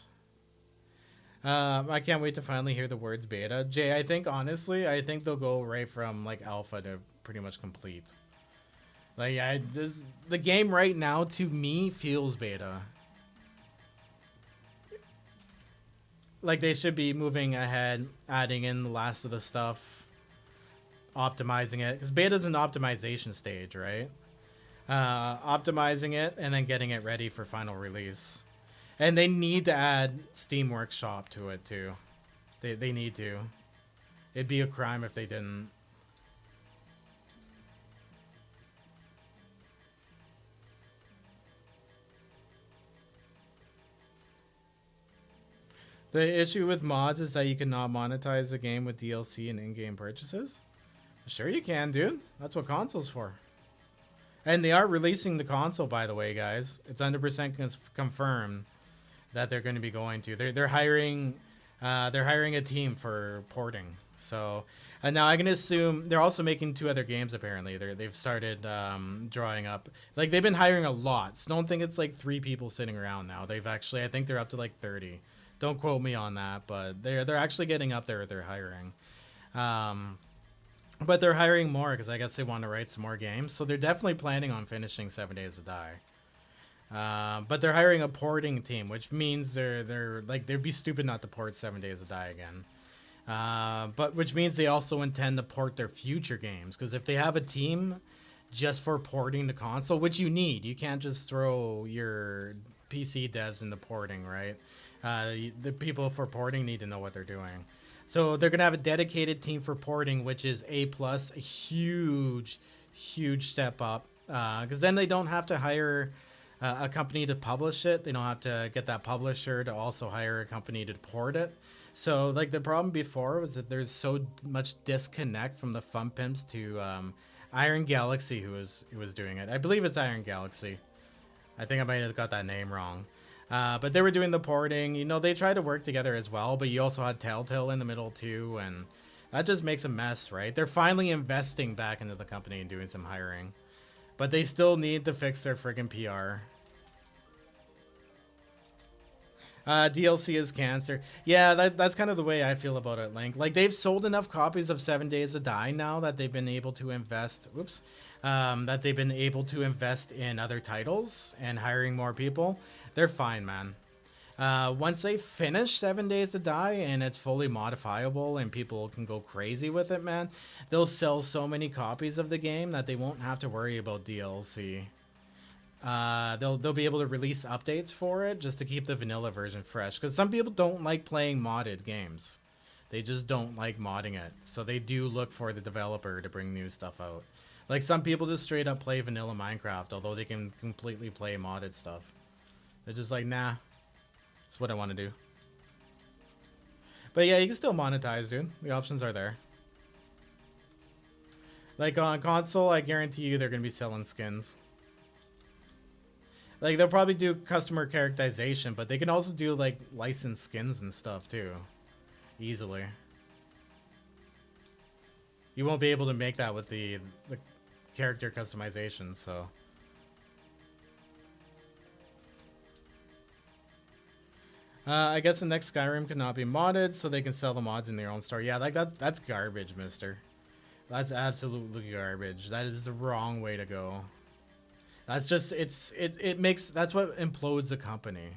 I can't wait to finally hear the words beta. Jay, I think, honestly, I think they'll go right from like alpha to pretty much complete. Like, the game right now, to me, feels beta. Like, they should be moving ahead, adding in the last of the stuff, optimizing it. Because beta's an optimization stage, right? Optimizing it, and then getting it ready for final release. And they need to add Steam Workshop to it, too. They need to. It'd be a crime if they didn't. The issue with mods is that you cannot monetize the game with DLC and in-game purchases. Sure you can, dude. That's what console's for. And they are releasing the console, by the way, guys. It's 100% confirmed that they're going to be going to. They're hiring a team for porting. So, and now I can assume they're also making 2 other games. Apparently, they've started drawing up. Like, they've been hiring a lot. So don't think it's like 3 people sitting around now. They've actually, I think they're up to like 30. Don't quote me on that, but they're actually getting up there with their hiring. But they're hiring more because I guess they want to write some more games. So they're definitely planning on finishing 7 Days to Die. But they're hiring a porting team, which means they're like, they'd be stupid not to port 7 Days to Die again. But which means they also intend to port their future games, because if they have a team just for porting the console, which you need, you can't just throw your PC devs into porting, right? The people for porting need to know what they're doing. So they're going to have a dedicated team for porting, which is a huge step up. Because then they don't have to hire a company to publish it. They don't have to get that publisher to also hire a company to port it. So like the problem before was that there's so much disconnect from the Fun Pimps to Iron Galaxy, who was doing it. I believe it's Iron Galaxy. I think I might have got that name wrong. But they were doing the porting. You know, they tried to work together as well, but you also had Telltale in the middle too, and that just makes a mess, right? They're finally investing back into the company and doing some hiring, but they still need to fix their friggin' PR. DLC is cancer. Yeah, that's kind of the way I feel about it, Link. Like, they've sold enough copies of 7 Days to Die now that they've been able to invest. That they've been able to invest in other titles and hiring more people. They're fine, man. Once they finish 7 Days to Die and it's fully modifiable and people can go crazy with it, man, they'll sell so many copies of the game that they won't have to worry about DLC. They'll be able to release updates for it just to keep the vanilla version fresh, because some people don't like playing modded games. They just don't like modding it, so they do look for the developer to bring new stuff out. Like, some people just straight up play vanilla Minecraft, although they can completely play modded stuff. They're just like, nah, that's what I want to do. But yeah, you can still monetize, dude. The options are there. Like, on console, I guarantee you they're going to be selling skins. Like, they'll probably do customer characterization, but they can also do, like, licensed skins and stuff, too. Easily. You won't be able to make that with the character customization, so... I guess the next Skyrim cannot be modded, so they can sell the mods in their own store. Yeah, like that's garbage, mister. That's absolutely garbage. That is the wrong way to go. That's just it makes that's what implodes a company.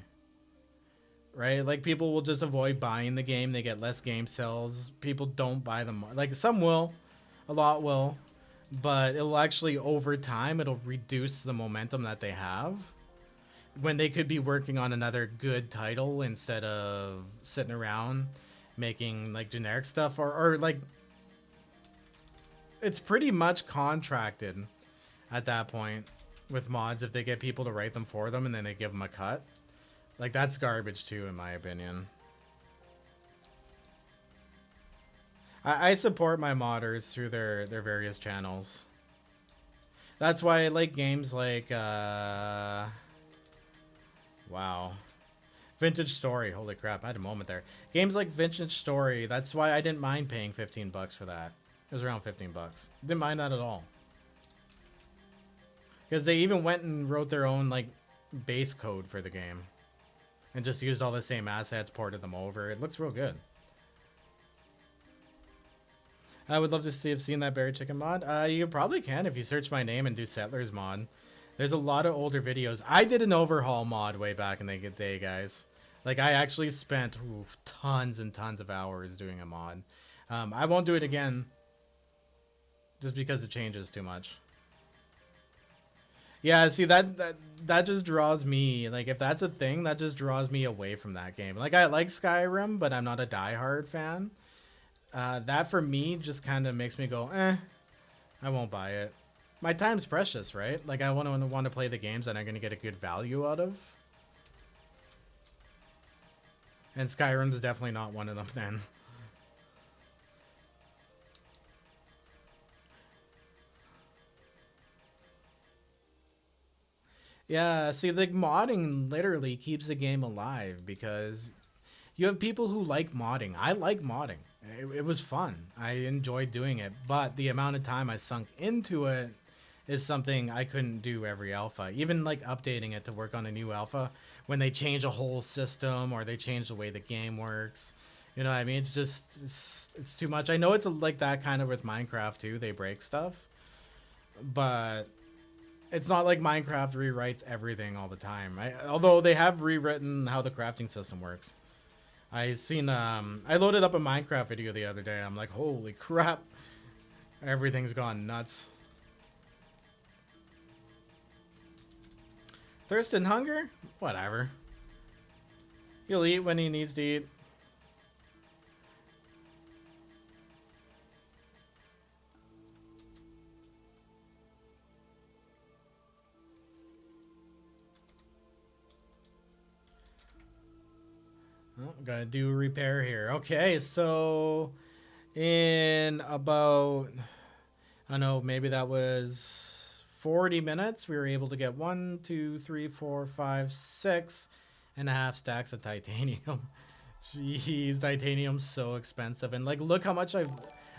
Right? Like people will just avoid buying the game, they get less game sales. People don't buy them. Like some will, a lot will, but it'll actually over time it'll reduce the momentum that they have when they could be working on another good title instead of sitting around making like generic stuff or like it's pretty much contracted at that point with mods if they get people to write them for them and then they give them a cut. Like that's garbage too, in my opinion. I support my modders through their various channels. That's why I like games like wow, Vintage Story. Holy crap, I had a moment there. Games like Vintage Story. That's why I didn't mind paying 15 bucks for that. It was around 15 bucks. Didn't mind that at all. Because they even went and wrote their own like base code for the game. And just used all the same assets, ported them over. It looks real good. I would love to see have seen that Berry Chicken mod. You probably can if you search my name and do Settlers mod. There's a lot of older videos. I did an overhaul mod way back in the day, guys. Like I actually spent tons and tons of hours doing a mod. I won't do it again. Just because it changes too much. Yeah, see that just draws me, like if that's a thing, that just draws me away from that game. Like I like Skyrim, but I'm not a diehard fan. That for me just kind of makes me go, I won't buy it. My time's precious, right? Like I want to play the games that I'm going to get a good value out of. And Skyrim's definitely not one of them then. Yeah, see, like modding literally keeps the game alive because you have people who like modding. I like modding. It was fun. I enjoyed doing it, but the amount of time I sunk into it is something I couldn't do every alpha. Even like updating it to work on a new alpha when they change a whole system or they change the way the game works. You know what I mean? It's just, it's too much. I know it's like that kind of with Minecraft too. They break stuff, but it's not like Minecraft rewrites everything all the time. Although they have rewritten how the crafting system works. I loaded up a Minecraft video the other day. I'm like, holy crap. Everything's gone nuts. Thirst and hunger? Whatever. He'll eat when he needs to eat. Oh, gotta do a repair here. Okay, so in about, I don't know, maybe that was 40 minutes, we were able to get 1, 2, 3, 4, 5, 6.5 stacks of titanium. Jeez, titanium's so expensive. And like, look how much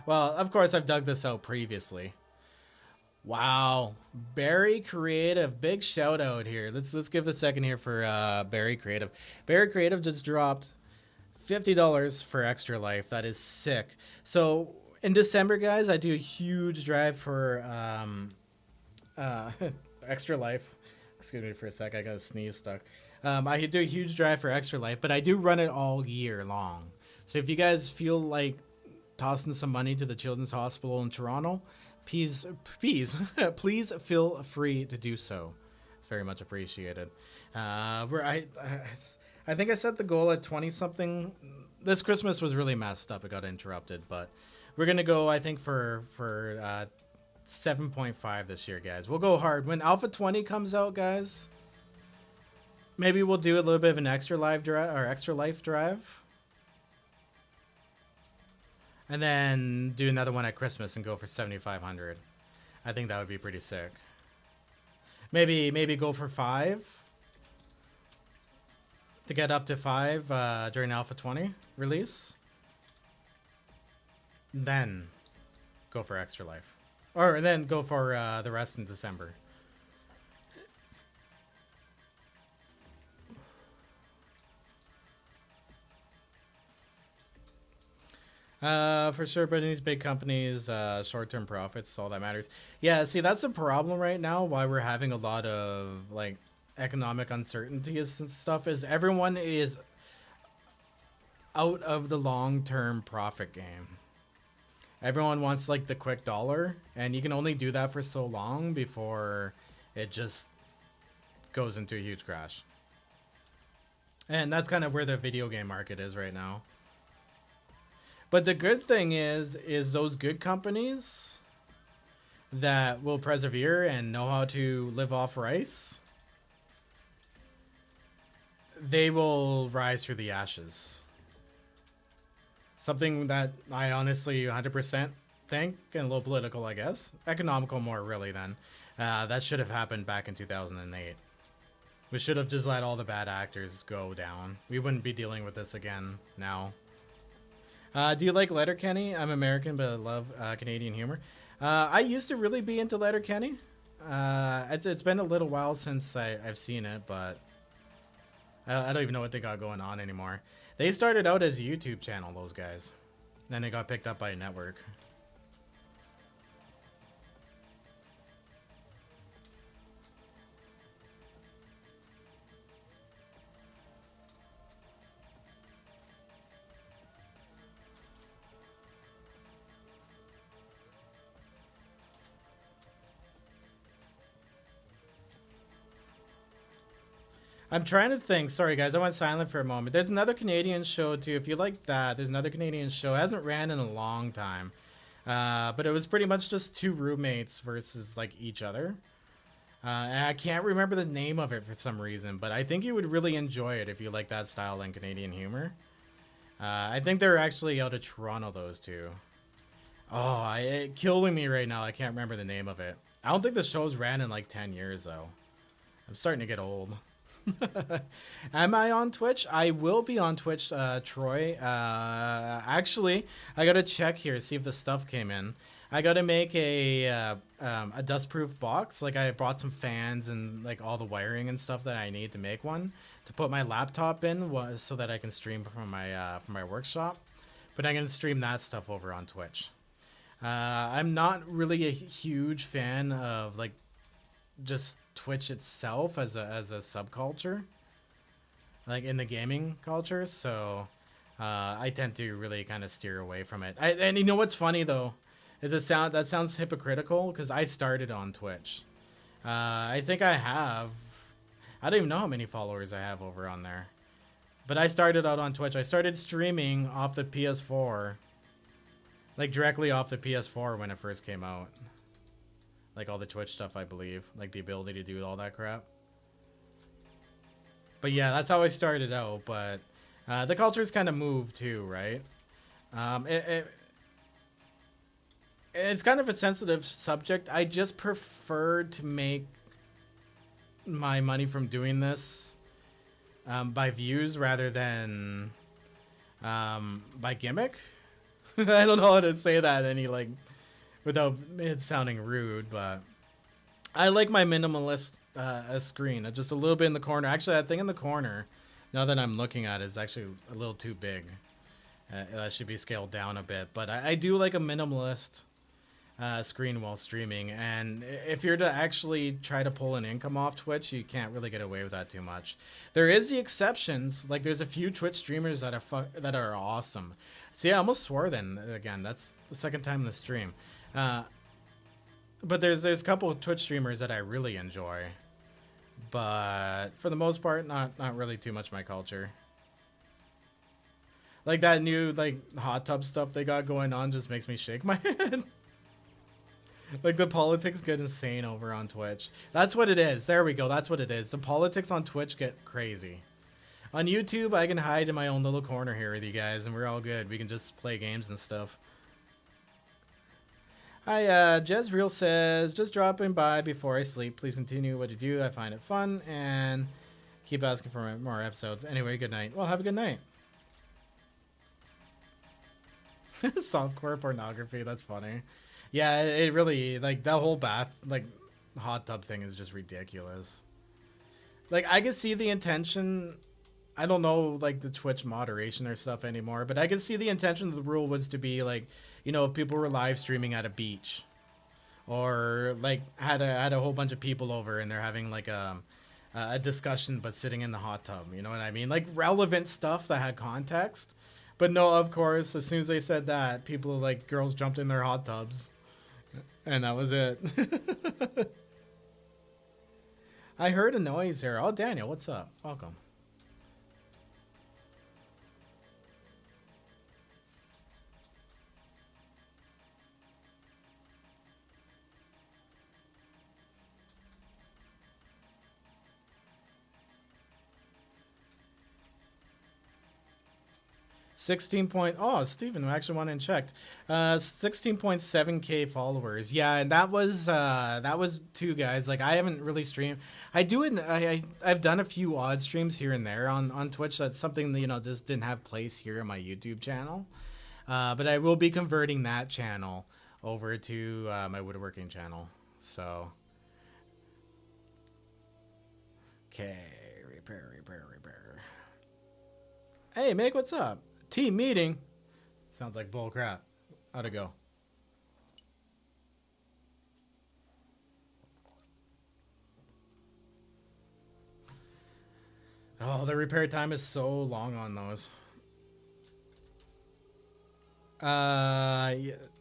well, of course I've dug this out previously. Wow, Barry Creative, big shout out here. Let's give a second here for Barry Creative. Barry Creative just dropped $50 for Extra Life. That is sick. So in December, guys, I do a huge drive for Extra Life. Excuse me for a sec, I got a sneeze stuck. I do a huge drive for Extra Life, but I do run it all year long. So if you guys feel like tossing some money to the Children's Hospital in Toronto, please feel free to do so. It's very much appreciated. I think I set the goal at 20 something. This Christmas was really messed up. It got interrupted, but we're gonna go, I think, for 7.5 this year, guys. We'll go hard when Alpha 20 comes out, guys. Maybe we'll do a little bit of an Extra Life drive. And then do another one at Christmas and go for 7,500. I think that would be pretty sick. Maybe go for 5 to get up to 5 during Alpha 20 release. Then go for Extra Life, or then go for the rest in December. For sure, but in these big companies, short-term profits, all that matters. Yeah, see, that's the problem right now. Why we're having a lot of like economic uncertainties and stuff is everyone is out of the long-term profit game. Everyone wants like the quick dollar, and you can only do that for so long before it just goes into a huge crash. And that's kind of where the video game market is right now. But the good thing is those good companies that will persevere and know how to live off rice, they will rise through the ashes. Something that I honestly 100% think, and a little political, I guess. Economical more, really, then. That should have happened back in 2008. We should have just let all the bad actors go down. We wouldn't be dealing with this again now. Do you like Letterkenny? I'm American, but I love Canadian humor. I used to really be into Letterkenny. It's been a little while since I've seen it, but I don't even know what they got going on anymore. They started out as a YouTube channel, those guys. Then they got picked up by a network. I'm trying to think. Sorry, guys. I went silent for a moment. There's another Canadian show, too. If you like that, there's another Canadian show. It hasn't ran in a long time. But it was pretty much just two roommates versus, like, each other. And I can't remember the name of it for some reason. But I think you would really enjoy it if you like that style and Canadian humor. I think they're actually out of Toronto, those two. Oh, it's killing me right now. I can't remember the name of it. I don't think the show's ran in, like, 10 years, though. I'm starting to get old. Am I on Twitch? I will be on Twitch, Troy. Actually, I gotta check here, see if the stuff came in. I gotta make a dustproof box. Like, I brought some fans and like all the wiring and stuff that I need to make one to put my laptop in, so that I can stream from my workshop. But I'm gonna stream that stuff over on Twitch. I'm not really a huge fan of like just Twitch itself as a subculture, like in the gaming culture, so I tend to really kind of steer away from it. And you know what's funny though, is that sounds hypocritical because I started on Twitch. I think I don't even know how many followers I have over on there, but I started out on Twitch. I started streaming off the PS4, like directly off the PS4 when it first came out. Like all the Twitch stuff, I believe. Like the ability to do all that crap. But yeah, that's how I started out. But the culture's kind of moved too, right? It's kind of a sensitive subject. I just prefer to make my money from doing this by views rather than by gimmick. I don't know how to say that without it sounding rude, but I like my minimalist screen. Just a little bit in the corner. Actually, that thing in the corner, now that I'm looking at it, is actually a little too big. That should be scaled down a bit. But I do like a minimalist screen while streaming. And if you're to actually try to pull an income off Twitch, you can't really get away with that too much. There is the exceptions. Like there's a few Twitch streamers that are awesome. See, I almost swore then again. That's the second time in the stream. But there's a couple of Twitch streamers that I really enjoy, but for the most part, not really too much my culture. Like that new like hot tub stuff they got going on just makes me shake my head. Like the politics get insane over on Twitch. That's what it is. There we go. That's what it is. The politics on Twitch get crazy. On YouTube, I can hide in my own little corner here with you guys, and we're all good. We can just play games and stuff. Hi, Jezreel says, just dropping by before I sleep. Please continue what you do. I find it fun and keep asking for more episodes. Anyway, good night. Well, have a good night. Softcore pornography. That's funny. Yeah, it really, like, that whole hot tub thing is just ridiculous. Like, I can see the intention I don't know like the Twitch moderation or stuff anymore, but I can see the intention of the rule was to be like, you know, if people were live streaming at a beach, or like had a whole bunch of people over and they're having like a discussion but sitting in the hot tub, you know what I mean? Like relevant stuff that had context. But no, of course, as soon as they said that, people like girls jumped in their hot tubs, and that was it. I heard a noise here. Oh, Daniel, what's up? Welcome. Oh, Steven, I actually went and checked. 16.7k followers. Yeah, and that was two guys. Like I haven't really streamed. I do it. I've done a few odd streams here and there on Twitch. That's something that, you know, just didn't have place here on my YouTube channel. But I will be converting that channel over to my woodworking channel. So, okay, repair. Hey, Meg, what's up? Team meeting. Sounds like bull crap. How'd it go? Oh, the repair time is so long on those.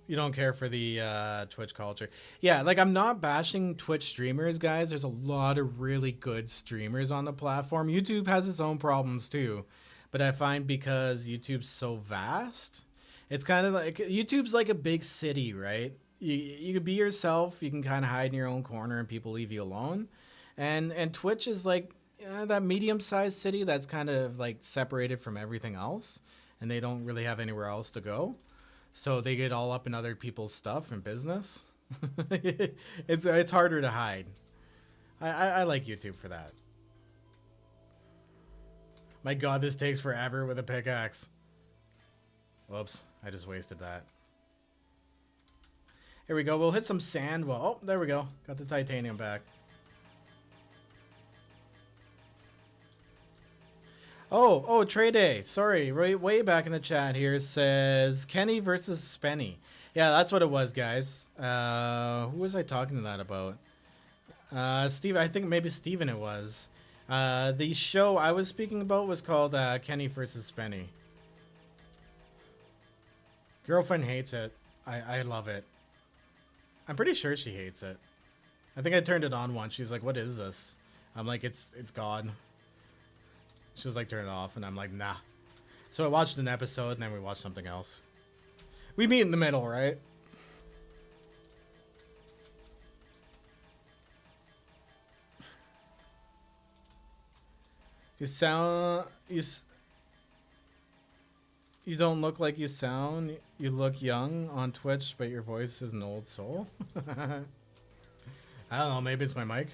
You don't care for the Twitch culture. Yeah, like I'm not bashing Twitch streamers, guys. There's a lot of really good streamers on the platform. YouTube has its own problems too. But I find because YouTube's so vast, it's kind of like YouTube's like a big city, right? You can be yourself, you can kind of hide in your own corner and people leave you alone. And Twitch is like that medium-sized city that's kind of like separated from everything else, and they don't really have anywhere else to go. So they get all up in other people's stuff and business. It's harder to hide. I like YouTube for that. My god, this takes forever with a pickaxe. Whoops, I just wasted that. Here we go, we'll hit some sand. Well, oh, there we go. Got the titanium back. Oh, Trey Day. Sorry, way back in the chat here says Kenny versus Spenny. Yeah, that's what it was, guys. Who was I talking to that about? Steve, I think maybe Steven it was. The show I was speaking about was called Kenny versus Spenny. Girlfriend hates it. I love it. I'm pretty sure she hates it. I think I turned it on once. She's like, "What is this?" I'm like, "It's God." She was like, "Turn it off," and I'm like, "Nah." So I watched an episode, and then we watched something else. We meet in the middle, right? You don't look like you sound. You look young on Twitch, but your voice is an old soul. I don't know, maybe it's my mic.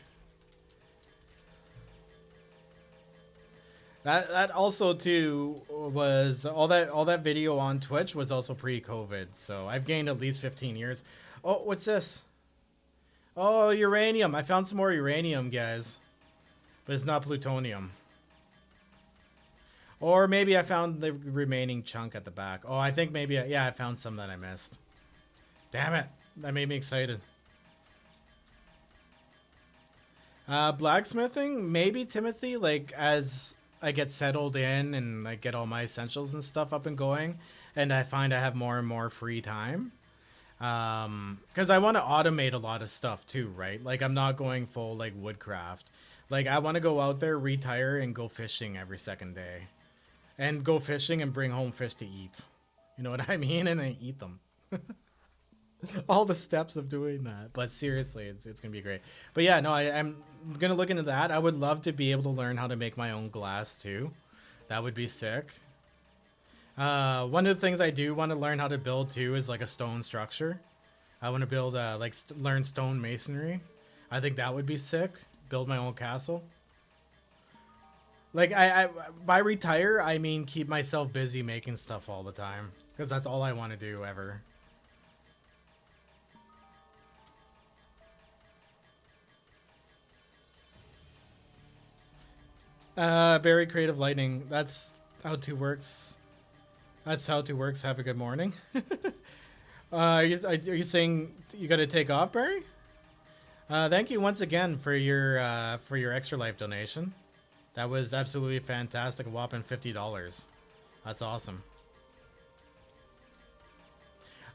That also too was all that video on Twitch was also pre-COVID, so I've gained at least 15 years. Oh, what's this? Oh, uranium. I found some more uranium, guys. But it's not plutonium. Or maybe I found the remaining chunk at the back. Oh, I think maybe, yeah, I found some that I missed. Damn it. That made me excited. Blacksmithing? Maybe, Timothy, like, as I get settled in and I get all my essentials and stuff up and going, and I find I have more and more free time. Because I want to automate a lot of stuff too, right? Like, I'm not going full, like, woodcraft. Like, I want to go out there, retire, and go fishing every second day. And go fishing and bring home fish to eat. You know what I mean? And then eat them. All the steps of doing that. But seriously, it's going to be great. But yeah, no, I'm going to look into that. I would love to be able to learn how to make my own glass too. That would be sick. One of the things I do want to learn how to build too is like a stone structure. I want to build, learn stone masonry. I think that would be sick. Build my own castle. Like, I by retire, I mean keep myself busy making stuff all the time. Because that's all I want to do ever. Very creative lightning. That's how two works. That's how two works. Have a good morning. Are you saying you got to take off, Barry? Thank you once again for your extra life donation. That was absolutely fantastic. A whopping $50. That's awesome.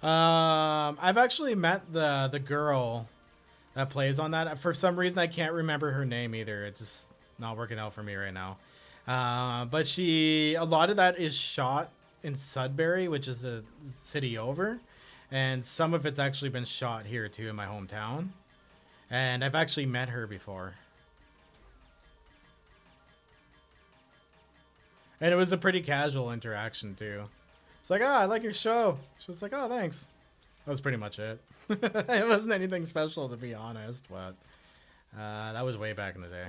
I've actually met the girl that plays on that. For some reason, I can't remember her name either. It's just not working out for me right now. But a lot of that is shot in Sudbury, which is a city over. And some of it's actually been shot here too in my hometown. And I've actually met her before. And it was a pretty casual interaction too. It's like, oh, I like your show. She was like, oh, thanks. That was pretty much it. It wasn't anything special, to be honest, but that was way back in the day.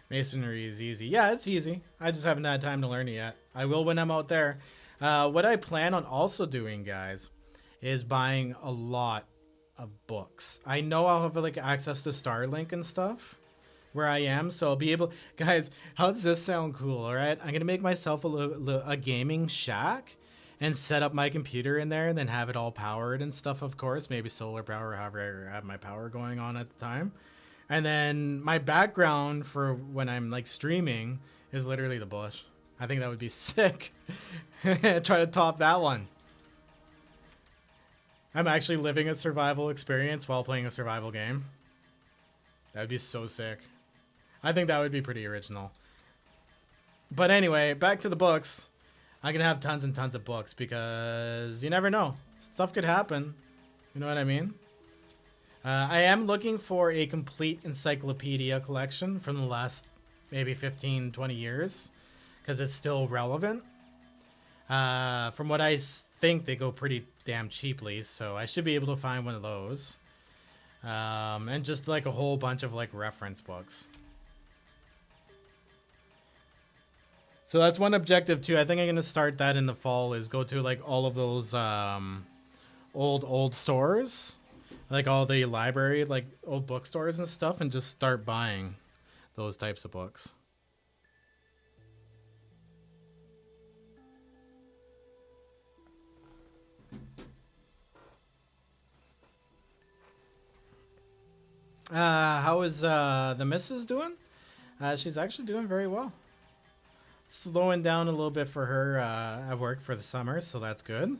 Masonry is easy. Yeah, it's easy. I just haven't had time to learn it yet. I will when I'm out there. What I plan on also doing, guys, is buying a lot of books. I know I'll have like access to Starlink and stuff where I am, so I'll be able. Guys, how does this sound cool? All right, I'm gonna make myself a gaming shack and set up my computer in there, and then have it all powered and stuff. Of course, maybe solar power, however I have my power going on at the time. And then my background for when I'm like streaming is literally the bush. I think that would be sick. Try to top that one. I'm actually living a survival experience while playing a survival game. That would be so sick. I think that would be pretty original. But anyway, back to the books. I'm going to have tons and tons of books because you never know. Stuff could happen. You know what I mean? I am looking for a complete encyclopedia collection from the last maybe 15, 20 years because it's still relevant. From what I think, they go pretty damn cheaply, so I should be able to find one of those. And just like a whole bunch of like reference books. So that's one objective too. I think I'm going to start that in the fall, is go to like all of those old stores. Like all the library, like old bookstores and stuff, and just start buying those types of books. How is the missus doing? She's actually doing very well. Slowing down a little bit for her at work for the summer, so that's good.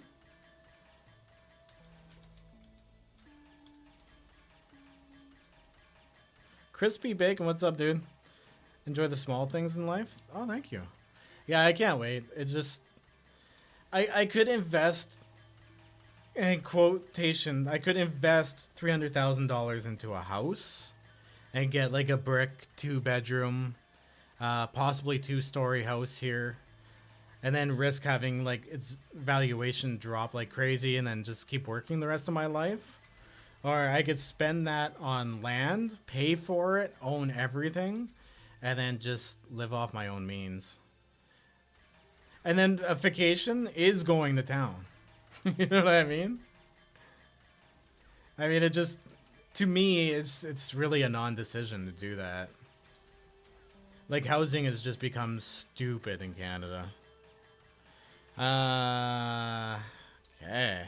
Crispy Bacon, what's up, dude? Enjoy the small things in life? Oh, thank you. Yeah, I can't wait. It's just... I could invest... In quotation, I could invest $300,000 into a house and get like a brick 2-bedroom, possibly 2-story house here, and then risk having like its valuation drop like crazy and then just keep working the rest of my life. Or I could spend that on land, pay for it, own everything, and then just live off my own means. And then a vacation is going to town. You know what I mean? I mean, it just, to me, it's really a non-decision to do that. Like, housing has just become stupid in Canada. Okay.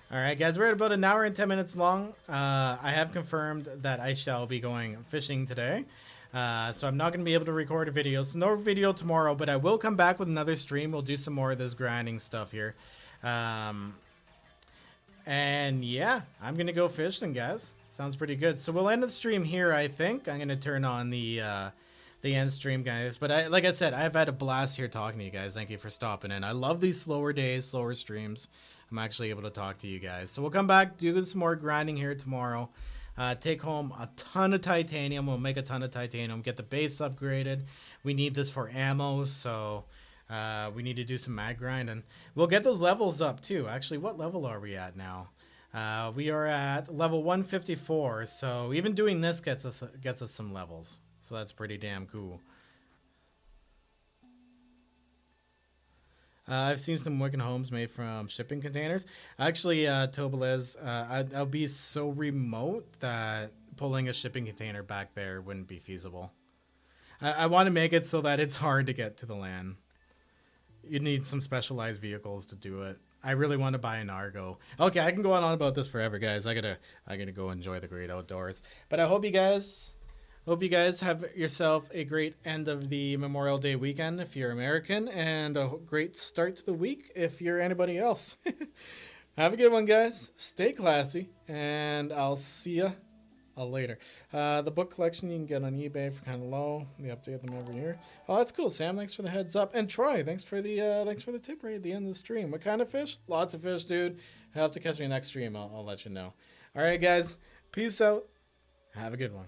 Alright, guys, we're at about 1 hour and 10 minutes long. I have confirmed that I shall be going fishing today. So I'm not going to be able to record a video. So no video tomorrow, but I will come back with another stream. We'll do some more of this grinding stuff here. And yeah, I'm going to go fishing, guys. Sounds pretty good. So we'll end the stream here, I think. I'm going to turn on the end stream, guys. But like I said, I've had a blast here talking to you guys. Thank you for stopping in. I love these slower days, slower streams. I'm actually able to talk to you guys. So we'll come back, do some more grinding here tomorrow. Take home a ton of titanium. We'll make a ton of titanium. Get the base upgraded. We need this for ammo, so we need to do some mag grind. And we'll get those levels up, too. Actually, what level are we at now? We are at level 154, so even doing this gets us some levels. So that's pretty damn cool. I've seen some wicked homes made from shipping containers. Actually, Tobalez, I'll be so remote that pulling a shipping container back there wouldn't be feasible. I want to make it so that it's hard to get to the land. You need some specialized vehicles to do it. I really want to buy an Argo. Okay, I can go on about this forever, guys. I gotta go enjoy the great outdoors. But I hope you guys have yourself a great end of the Memorial Day weekend if you're American, and a great start to the week if you're anybody else. Have a good one, guys. Stay classy, and I'll see ya later. The book collection you can get on eBay for kind of low. They update them every year. Oh, that's cool. Sam, thanks for the heads up, and Troy, thanks for the tip right at the end of the stream. What kind of fish? Lots of fish, dude. You'll have to catch me next stream. I'll let you know. All right, guys. Peace out. Have a good one.